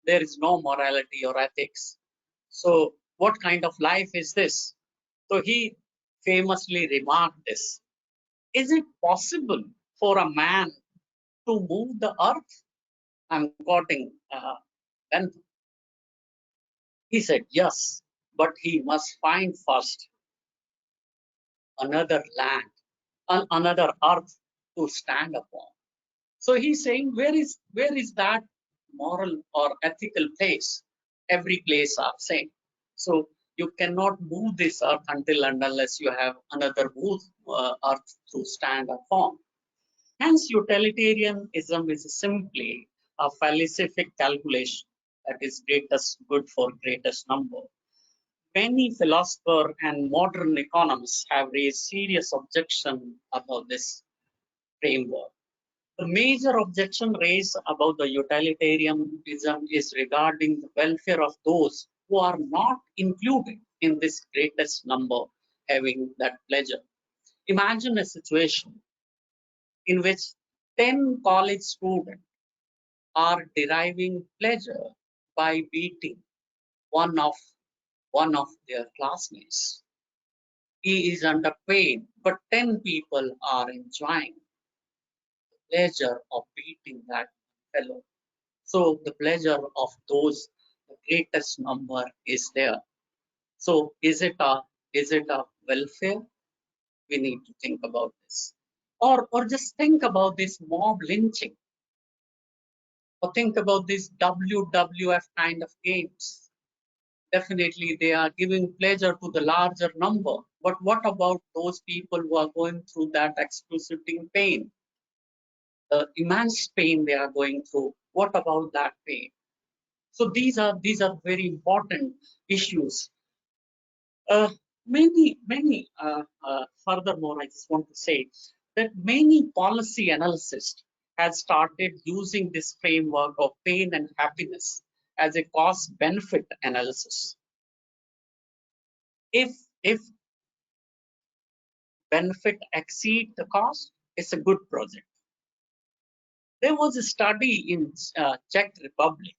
there is no morality or ethics, so what kind of life is this? So he famously remarked this: is it possible for a man to move the earth? I'm quoting Bentham. He said, yes, but he must find first another land, another earth to stand upon. So he's saying, where is that moral or ethical place? Every place are same. So you cannot move this earth until and unless you have another earth to stand upon. Hence, utilitarianism is simply a philosophic calculation, that is greatest good for greatest number. Many philosophers and modern economists have raised serious objection about this framework. The major objection raised about the utilitarianism is regarding the welfare of those who are not included in this greatest number having that pleasure. Imagine a situation in which 10 college students are deriving pleasure by beating one of their classmates. He is under pain, but 10 people are enjoying the pleasure of beating that fellow. So the pleasure of those, the greatest number is there. So is it a welfare? We need to think about this. Or just think about this mob lynching. Or think about these WWF kind of games. Definitely they are giving pleasure to the larger number. But what about those people who are going through that excruciating pain? The immense pain they are going through. What about that pain? So these are very important issues. Furthermore, I just want to say that many policy analysts have started using this framework of pain and happiness as a cost-benefit analysis. if benefit exceed the cost, it's a good project. There was a study in Czech Republic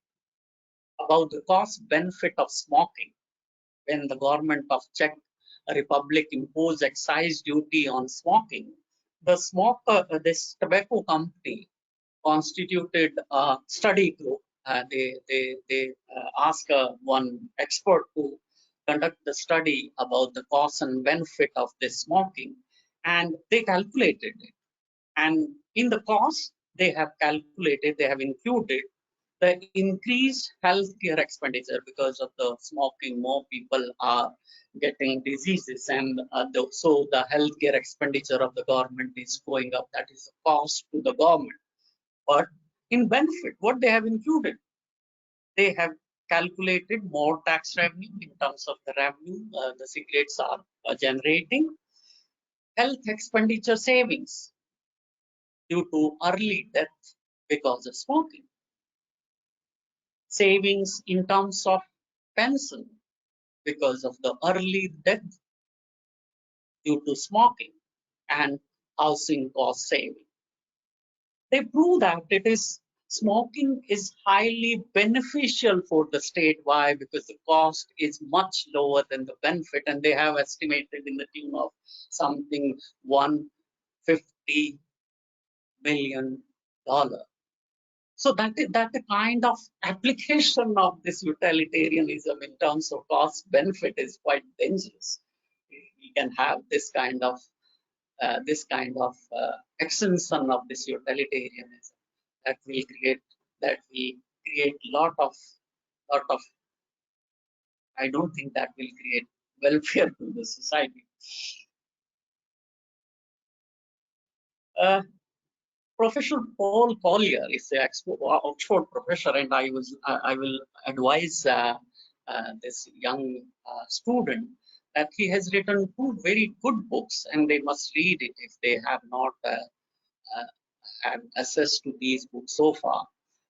about the cost benefit of smoking when the government of Czech Republic imposed excise duty on smoking. This tobacco company constituted a study group. They asked one expert to conduct the study about the cost and benefit of this smoking, and they calculated it. And in the cost, they have included the increased healthcare expenditure because of the smoking. More people are getting diseases, and so the healthcare expenditure of the government is going up. That is the cost to the government. But in benefit, what they have included, they have calculated more tax revenue in terms of the revenue the cigarettes are generating, health expenditure savings due to early death because of smoking, savings in terms of pension because of the early death due to smoking, and housing cost saving. They prove that smoking is highly beneficial for the state. Why? Because the cost is much lower than the benefit, and they have estimated in the tune of something $150 million. So that the kind of application of this utilitarianism in terms of cost benefit is quite dangerous. We can have this kind of extension of this utilitarianism that will create lot of I don't think that will create welfare to the society. Professor Paul Collier is an Oxford professor, and I will advise this young student that he has written 2 very good books, and they must read it if they have not had access to these books so far.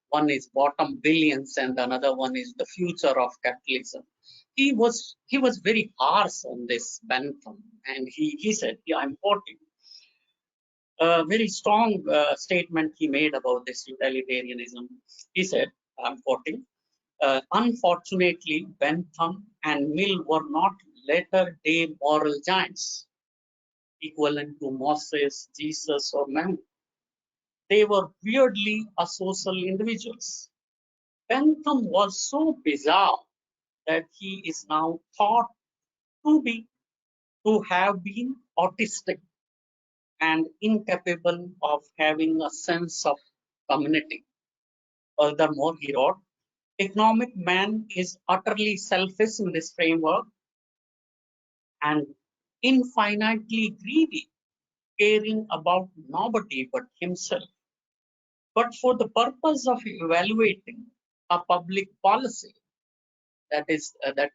One is Bottom Billions, and another one is The Future of Capitalism. He was very harsh on this Bentham, and he said, I'm quoting, a very strong statement he made about this utilitarianism. He said, I'm quoting, unfortunately, Bentham and Mill were not latter-day moral giants, equivalent to Moses, Jesus, or Muhammad. They were weirdly asocial individuals. Bentham was so bizarre that he is now thought to have been autistic and incapable of having a sense of community. Furthermore, he wrote, economic man is utterly selfish in this framework and infinitely greedy, caring about nobody but himself. But for the purpose of evaluating a public policy, that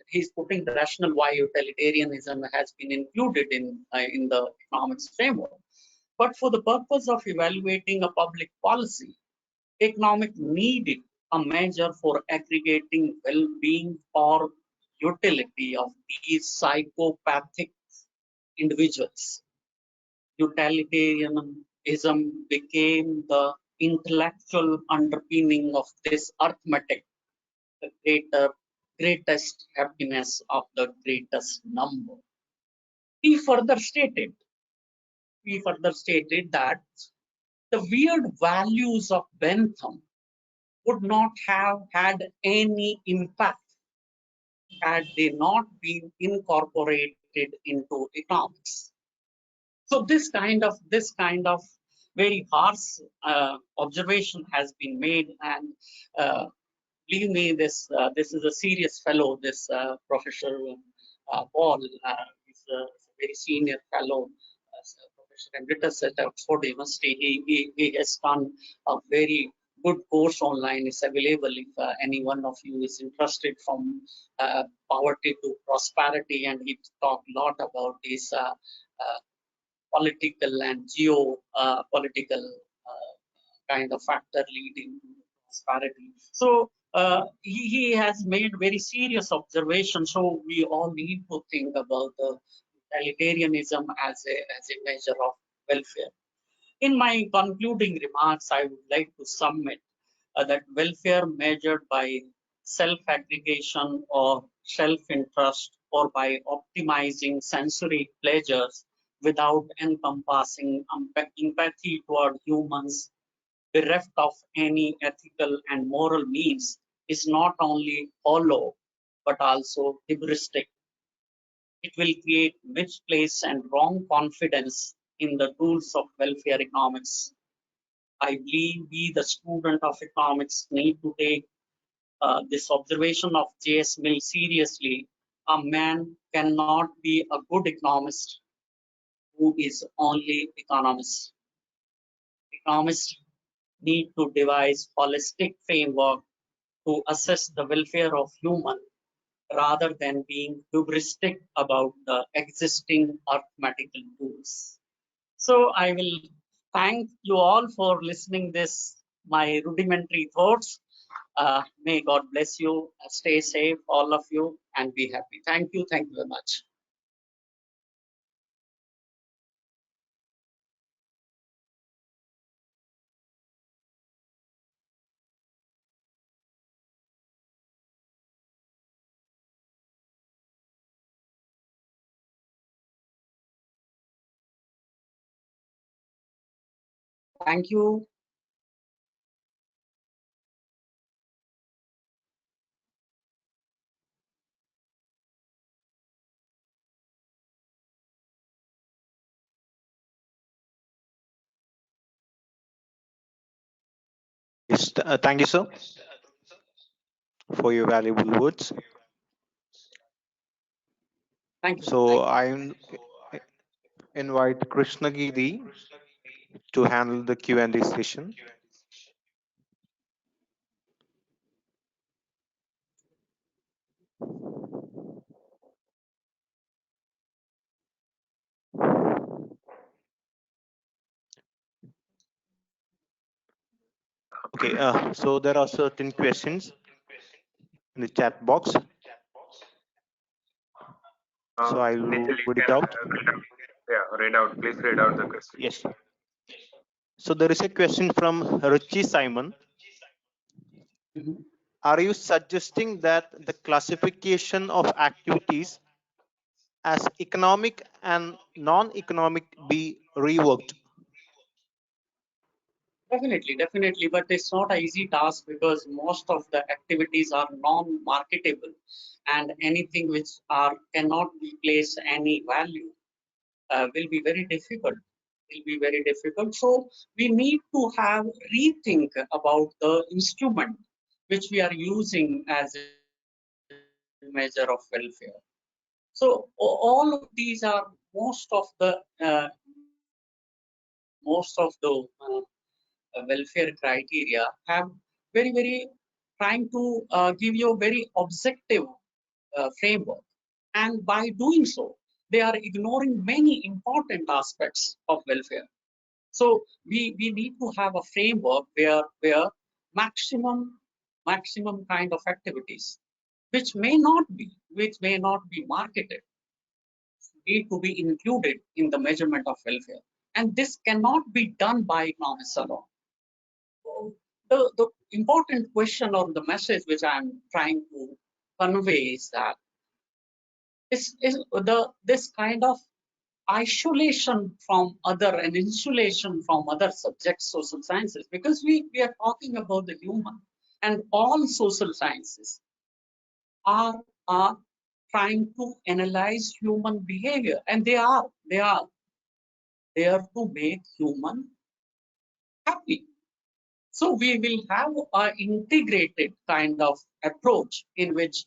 he's putting the rationale why utilitarianism has been included in the economics framework. But for the purpose of evaluating a public policy, economic needed a measure for aggregating well-being or utility of these psychopathic individuals. Utilitarianism became the intellectual underpinning of this arithmetic, the greatest happiness of the greatest number. He further stated that the weird values of Bentham would not have had any impact had they not been incorporated into economics. So this kind of very harsh observation has been made, and believe me, this is a serious fellow. This Professor Paul is a very senior fellow, professor emeritus at Oxford University. He has done a very good course online. It's available if any one of you is interested, from poverty to prosperity, and he talked a lot about this political and geo-political kind of factor leading to prosperity. So He has made very serious observations. So we all need to think about the utilitarianism as a measure of welfare. In my concluding remarks, I would like to submit that welfare measured by self-aggregation or self-interest or by optimizing sensory pleasures without encompassing empathy toward humans bereft of any ethical and moral means is not only hollow but also hubristic. It will create misplaced and wrong confidence in the tools of welfare economics. I believe we, the student of economics, need to take this observation of J.S. Mill seriously. A man cannot be a good economist who is only economist. Economists need to devise holistic framework to assess the welfare of human rather than being hubristic about the existing arithmetical tools. So I will thank you all for listening this, my rudimentary thoughts. May God bless you. Stay safe, all of you, and be happy. Thank you. Thank you very much. Thank you. Yes, thank you, sir, for your valuable words. Thank you. So invite Krishna Giri to handle the Q&A session. Okay, so there are certain questions in the chat box. So I will Nikhil, you read it can out. read out. Please read out the question. Yes. So there is a question from Ruchi Simon. Mhm. Are you suggesting that the classification of activities as economic and non-economic be reworked? Definitely, but it's not an easy task because most of the activities are non-marketable, and anything which cannot be placed any value will be very difficult. So we need to have rethink about the instrument which we are using as a measure of welfare. So all of these are most of the welfare criteria have very trying to give you a very objective framework, and by doing so they are ignoring many important aspects of welfare. So we need to have a framework where maximum kind of activities which may not be marketed need to be included in the measurement of welfare, and this cannot be done by economists alone. The important question or the message which I'm trying to convey is that this kind of isolation from other and insulation from other subjects, social sciences, because we are talking about the human, and all social sciences are trying to analyze human behavior, and they are there to make human happy. So we will have an integrated kind of approach in which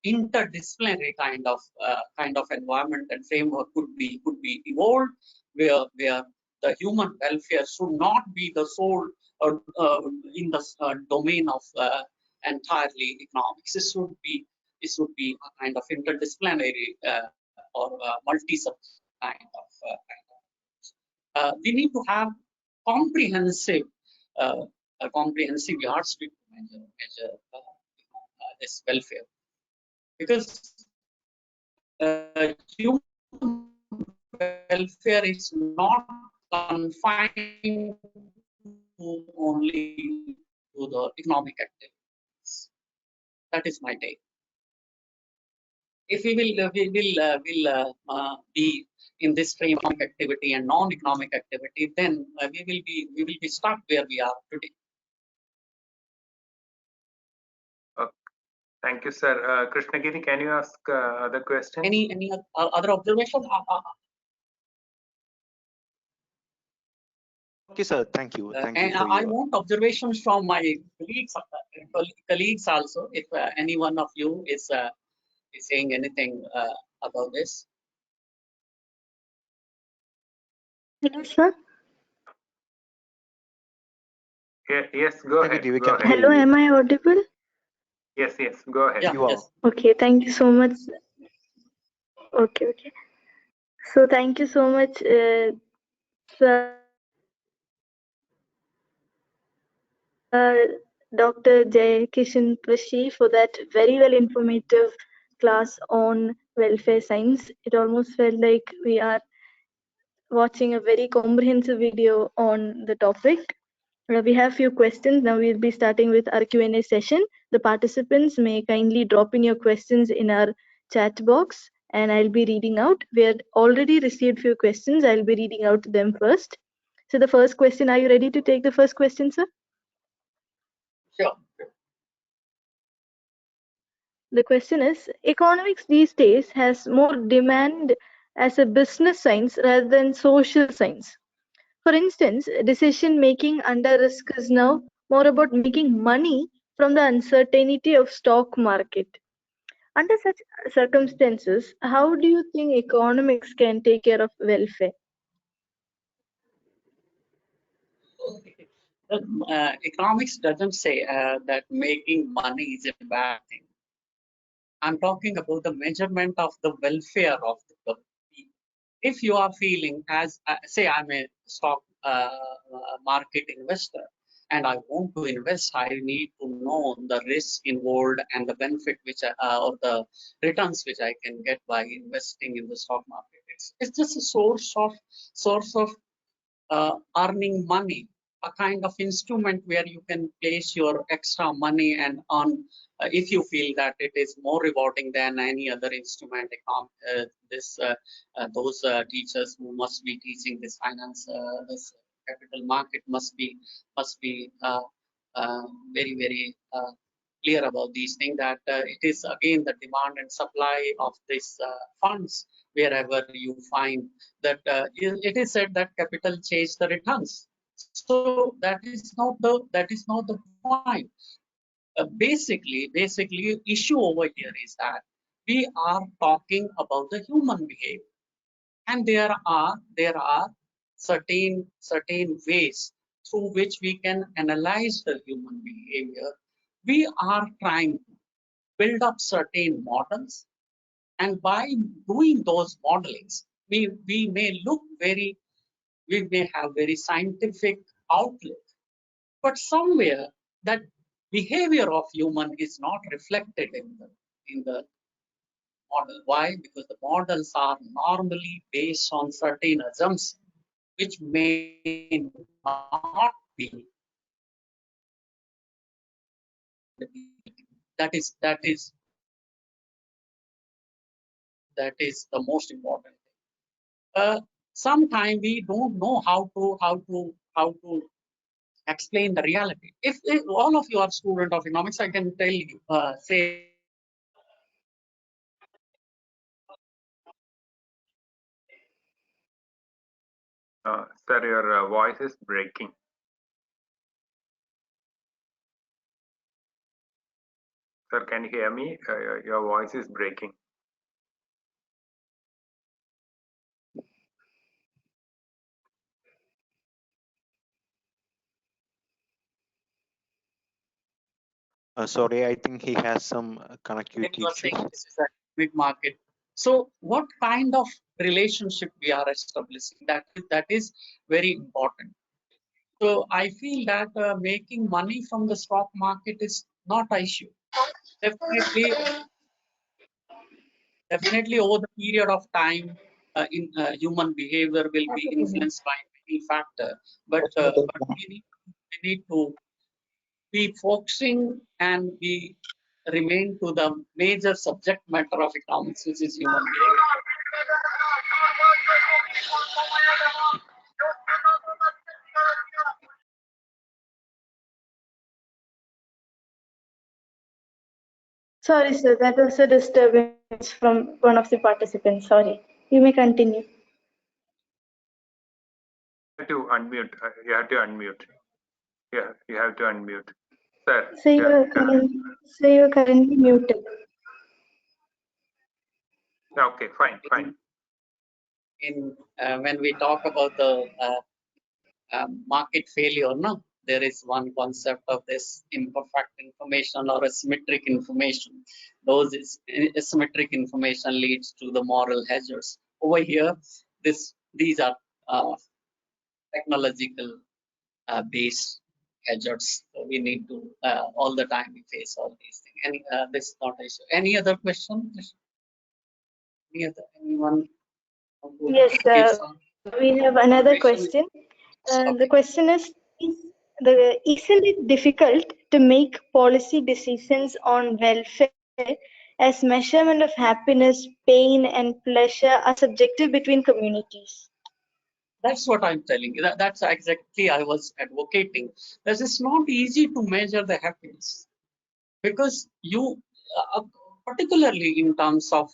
interdisciplinary kind of environment and framework could be evolved, where the human welfare should not be the sole in the domain of entirely economics. It should be a kind of interdisciplinary or multi-subject kind of. We need to have comprehensive a comprehensive yardstick to measure this welfare, because human welfare is not confined to only to the economic activities. That is my take. If we will be in this frame of activity and non-economic activity, then we will be stuck where we are today. Thank you, sir. Krishnagiri, can you ask other questions? Any other observations? Okay, sir. Thank you. Thank you And for I your... want observations from my colleagues also. If any one of you is saying anything about this. Hello, sir. Yes, go ahead. We Go can ahead. hear Hello, you. am I audible? Yes, go ahead. Yeah, You are. yes. Okay, thank you so much. Okay. So thank you so much, sir. Dr. Jay Kishan Prashi, for that very well informative class on welfare science. It almost felt like we are watching a very comprehensive video on the topic. We have few questions. Now we'll be starting with our Q&A session. The participants may kindly drop in your questions in our chat box and I'll be reading out. We had already received few questions. I'll be reading out them first. So the first question, are you ready to take the first question, sir? Sure. The question is, economics these days has more demand as a business science rather than social science. For instance, decision making under risk is now more about making money from the uncertainty of stock market. Under such circumstances, how do you think economics can take care of welfare? Economics doesn't say that making money is a bad thing. I'm talking about the measurement of the welfare of the people. If you are feeling as, say, I'm a stock market investor and I want to invest, I need to know the risk involved and the benefit which or the returns which I can get by investing in the stock market. It's just a source of earning money, a kind of instrument where you can place your extra money and earn if you feel that it is more rewarding than any other instrument. Those teachers who must be teaching this finance, this capital market must be very clear about these things, that it is again the demand and supply of these funds. Wherever you find that it is said that capital chase the returns, so that is not the point. Basically issue over here is that we are talking about the human behavior, and there are certain ways through which we can analyze the human behavior. We are trying to build up certain models, and by doing those modelings, we may have very scientific outlook, but somewhere that behavior of human is not reflected in the model. Why? Because the models are normally based on certain assumptions which may not be. That is the most important thing. Sometimes we don't know how to explain the reality. If all of you are student of economics, I can tell you, say. Sir, your voice is breaking. Sir, can you hear me? Your voice is breaking. Sorry, I think he has some connectivity issues. This is a big market. So what kind of relationship we are establishing, that is very important. So I feel that making money from the stock market is not an issue. Definitely over the period of time, human behavior will be influenced by many factors. But we need to be focusing and we remain to the major subject matter of economics, which is human behavior. Sorry, sir, that was a disturbance from one of the participants. Sorry. You may continue. To unmute. You have to unmute. Yeah, you have to unmute. Sir. So you are currently muted. Okay, fine. When we talk about the market failure, no, there is one concept of this imperfect information or asymmetric information. Asymmetric information leads to the moral hazards. Over here, these are technological based hazards. So we need to all the time we face all these things. This is not an issue. Any other question? Anyone? Yes, we have another question. The question isn't it difficult to make policy decisions on welfare as measurement of happiness, pain, and pleasure are subjective between communities? That's what I'm telling you. That's exactly I was advocating. This is not easy to measure the happiness because you, particularly in terms of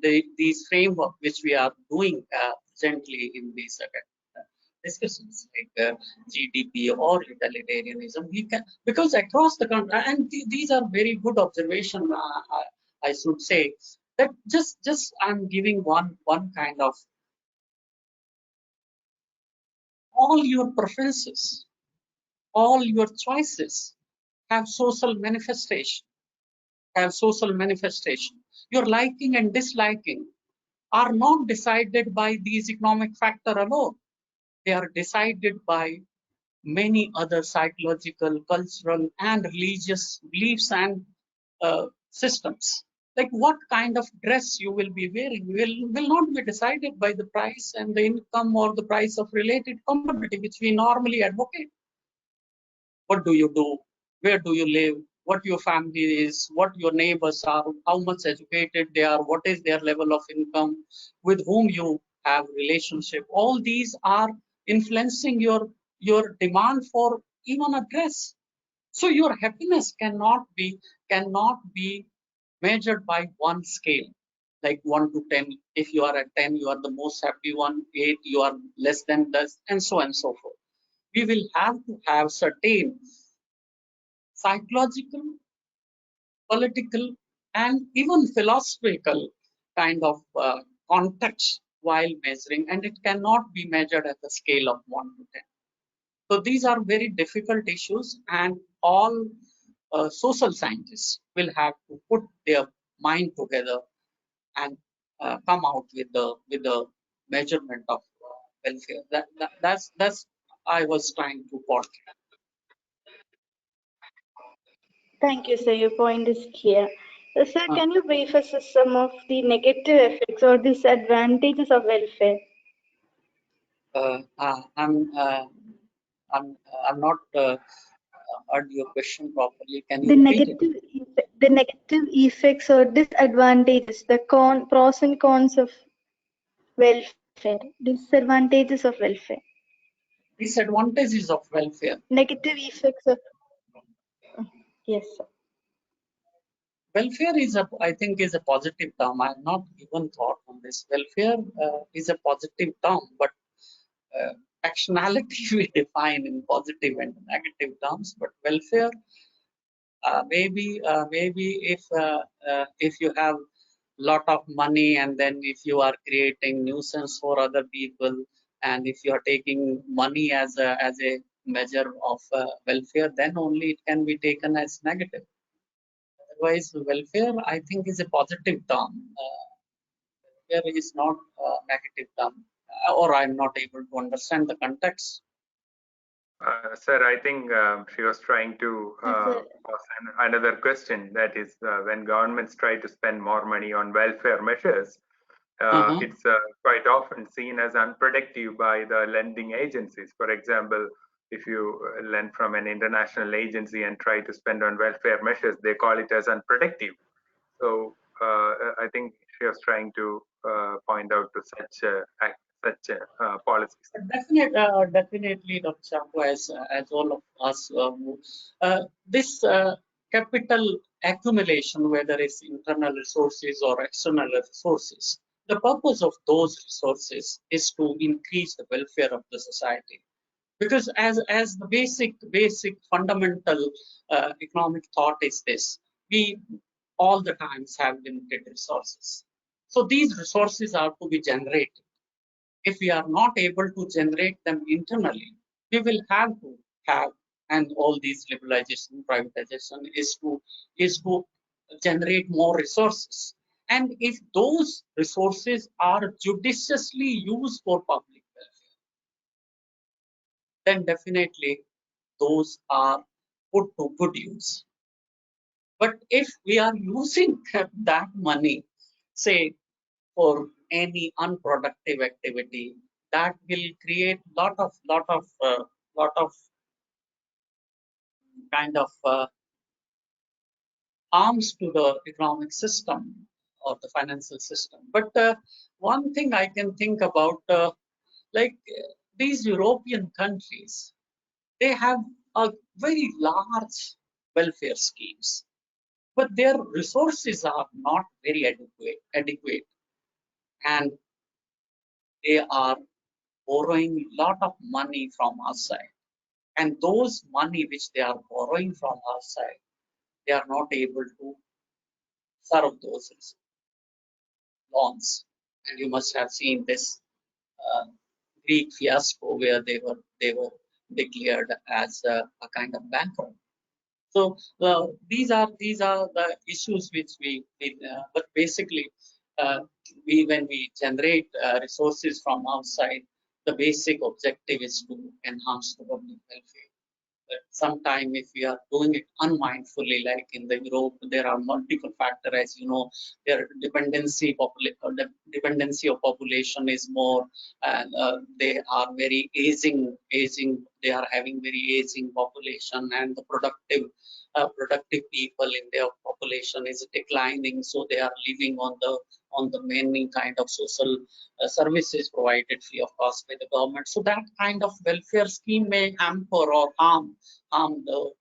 these framework which we are doing gently in these discussions like GDP or utilitarianism, we can, because across the country, and these are very good observation. I should say that just I'm giving one kind of all your preferences, all your choices have social manifestation. Your liking and disliking are not decided by these economic factor alone. They are decided by many other psychological, cultural, and religious beliefs and systems. Like what kind of dress you will be wearing will not be decided by the price and the income or the price of related commodity, which we normally advocate. What do you do? Where do you live? What your family is? What your neighbors are? How much educated they are? What is their level of income? With whom you have relationship? All these are influencing your demand for even a dress. So your happiness cannot be measured by one scale, like 1 to 10. If you are at 10, you are the most happy one. 8, you are less than this, and so on and so forth. We will have to have certain psychological, political, and even philosophical kind of context while measuring, and it cannot be measured at the scale of 1 to 10. So these are very difficult issues, and all social scientists will have to put their mind together and come out with the measurement of welfare. That's I was trying to portray. Thank you, sir. Your point is clear. Sir, can you brief us with some of the negative effects or disadvantages of welfare? I'm not heard your question properly. Can you repeat it? The negative effects or disadvantages, the pros and cons of welfare, disadvantages of welfare. Disadvantages of welfare. Negative effects of. Yes, sir. Welfare is I think is a positive term. I have not even thought on this. Welfare is a positive term, but actionality we define in positive and negative terms. But welfare, maybe if you have lot of money and then if you are creating nuisance for other people, and if you are taking money as a measure of welfare, then only it can be taken as negative. Otherwise, welfare, I think, is a positive term. Welfare is not a negative term, or I'm not able to understand the context. Sir, I think she was trying to ask another question. That is, when governments try to spend more money on welfare measures, it's quite often seen as unproductive by the lending agencies. For example, if you lend from an international agency and try to spend on welfare measures, they call it as unproductive. So I think she was trying to point out to such policies. Definitely, Dr. Chapu, as all of us, this capital accumulation, whether it's internal resources or external resources, the purpose of those resources is to increase the welfare of the society. Because as the basic fundamental economic thought is this: we all the times have limited resources, so these resources are to be generated. If we are not able to generate them internally, we will have to have, and all these liberalization, privatization is to generate more resources. And if those resources are judiciously used for public welfare, then definitely those are put to good use. But if we are using that money, say, for any unproductive activity, that will create lot of kind of harms to the economic system or the financial system. But one thing I can think about, these European countries, they have a very large welfare schemes, but their resources are not very adequate, and they are borrowing a lot of money from outside. And those money which they are borrowing from outside, they are not able to serve those loans. And you must have seen this Greek fiasco where they were declared as a kind of bankrupt. So these are the issues which but basically when we generate resources from outside, the basic objective is to enhance the public welfare. But sometime if we are doing it unmindfully, like in the Europe, there are multiple factors, as you know, their dependency of population is more, and they are very aging. They are having very aging population, and the productive people in their population is declining. So they are living on the many kind of social services provided free of cost by the government. So that kind of welfare scheme may hamper or harm the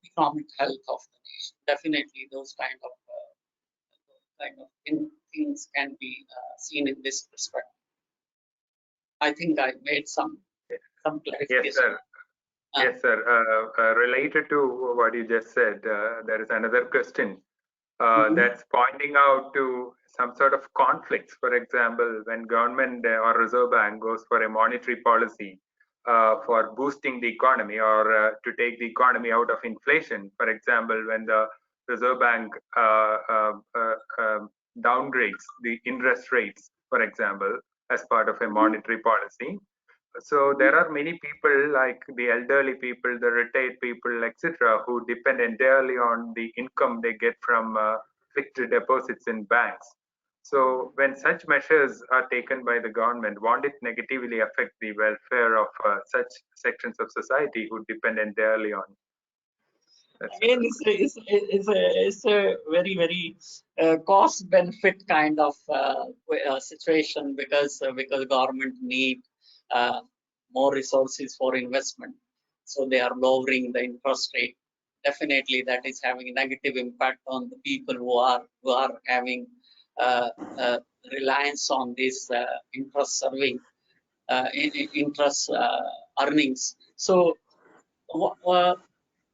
economic health of the nation. Definitely, those kind of things can be seen in this perspective. I think I made some clarification. Yes, sir. Yes, sir. Related to what you just said, there is another question that's pointing out to some sort of conflicts. For example, when government or Reserve Bank goes for a monetary policy for boosting the economy or to take the economy out of inflation, for example, when the Reserve Bank downgrades the interest rates, for example, as part of a monetary policy. So there are many people like the elderly people, the retired people, etc., who depend entirely on the income they get from fixed deposits in banks. So when such measures are taken by the government, won't it negatively affect the welfare of such sections of society who depend entirely on? Again, it's a very cost benefit kind of situation, because government need more resources for investment, so they are lowering the interest rate. Definitely, that is having a negative impact on the people who are having reliance on this interest serving interest earnings. So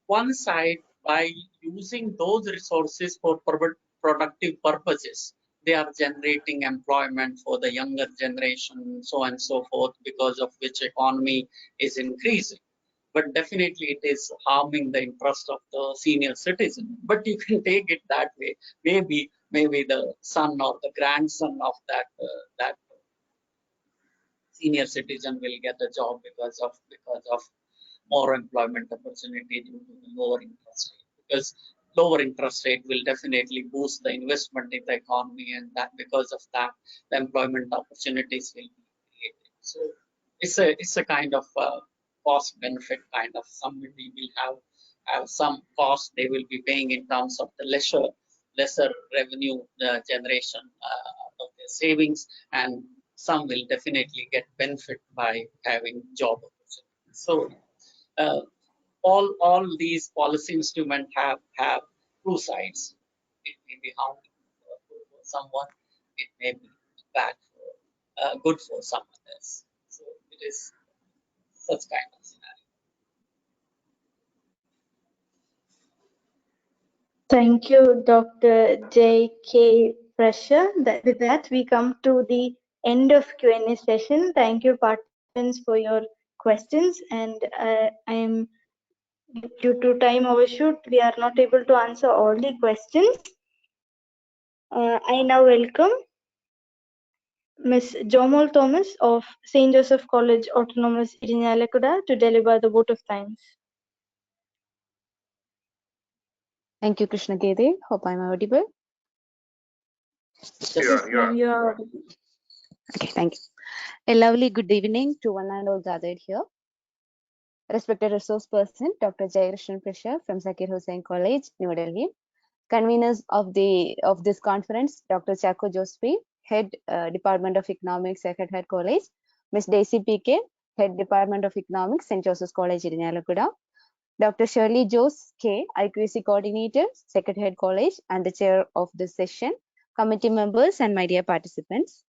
one side, by using those resources for productive purposes, they are generating employment for the younger generation, so on and so forth, because of which economy is increasing. But definitely it is harming the interest of the senior citizen. But you can take it that way. Maybe the son or the grandson of that senior citizen will get a job because of more employment opportunity due to the lower interest rate, because lower interest rate will definitely boost the investment in the economy, and that because of that the employment opportunities will be created. So it's a kind of cost benefit kind of. Somebody will have some cost they will be paying in terms of the lesser revenue generation out of their savings, and some will definitely get benefit by having job opportunities. So uh, all these policy instruments have two sides. It may be harmful for someone, it may be bad for good for someone else. So it is such kind of scenario. Thank you, Dr. J.K. Pressure. With that, we come to the end of Q&A session. Thank you, participants, for your questions. And I am, due to time overshoot, we are not able to answer all the questions. I now welcome Ms. Jomol Thomas of St. Joseph College Autonomous Irinjalakuda to deliver the vote of thanks. Thank you, Krishna Gede. Hope I'm audible. Yes, You are. You are. Okay, thank you. A lovely good evening to one and all gathered here. Respected resource person, Dr. Jayarishnan Prasha from Zakir Hussain College, New Delhi. Conveners of this conference, Dr. Chako Joseph, Head Department of Economics, Secretariat College, Ms. Daisy PK, Head Department of Economics, St. Joseph's College, Irinjalakuda. Dr. Shirley Jose K, IQAC Coordinator, Secretariat College, and the chair of this session, committee members, and my dear participants.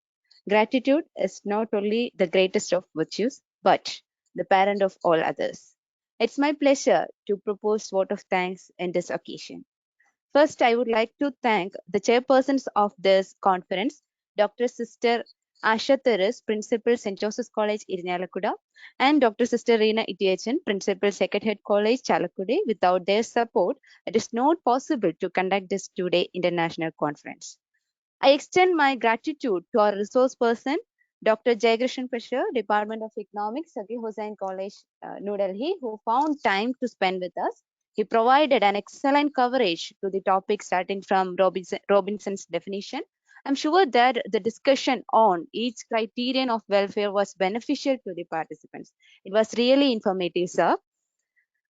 Gratitude is not only the greatest of virtues, but the parent of all others. It's my pleasure to propose vote of thanks in this occasion. First, I would like to thank the chairpersons of this conference, Dr. Sister Asha Teres, Principal St. Joseph's College, Irinjalakuda, and Dr. Sister Reena Itiachan, Principal Secretariat College, Chalakude. Without their support, it is not possible to conduct this two-day international conference. I extend my gratitude to our resource person, Dr. Jayagrishan Prasher, Department of Economics, Zakir Hussain College, New Delhi, who found time to spend with us. He provided an excellent coverage to the topic starting from Robinson's definition. I'm sure that the discussion on each criterion of welfare was beneficial to the participants. It was really informative, sir.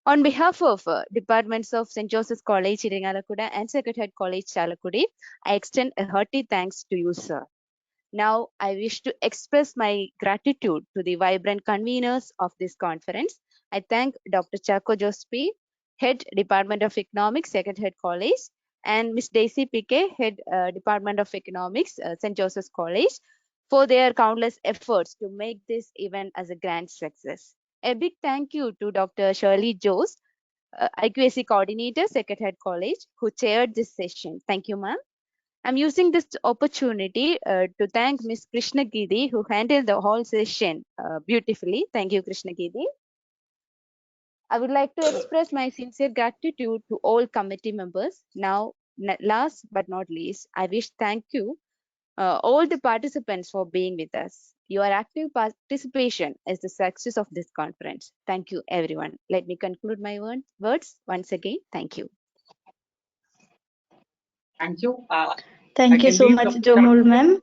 On behalf of departments of St. Joseph's College, Irinjalakuda and Secretariat College, Chalakudy, I extend a hearty thanks to you, sir. Now, I wish to express my gratitude to the vibrant conveners of this conference. I thank Dr. Chako Joseph, Head Department of Economics, Secretariat College, and Ms. Daisy PK, Head Department of Economics, St. Joseph's College, for their countless efforts to make this event as a grand success. A big thank you to Dr. Shirley Jose, IQAC Coordinator, Secretariat College, who chaired this session. Thank you, ma'am. I'm using this opportunity to thank Ms. Krishna Gidi, who handled the whole session beautifully. Thank you, Krishna Gidi. I would like to express my sincere gratitude to all committee members. Now, last but not least, I wish thank you all the participants for being with us. Your active participation is the success of this conference. Thank you, everyone. Let me conclude my words once again. Thank you. Thank you. Thank you so much, Jomol ma'am.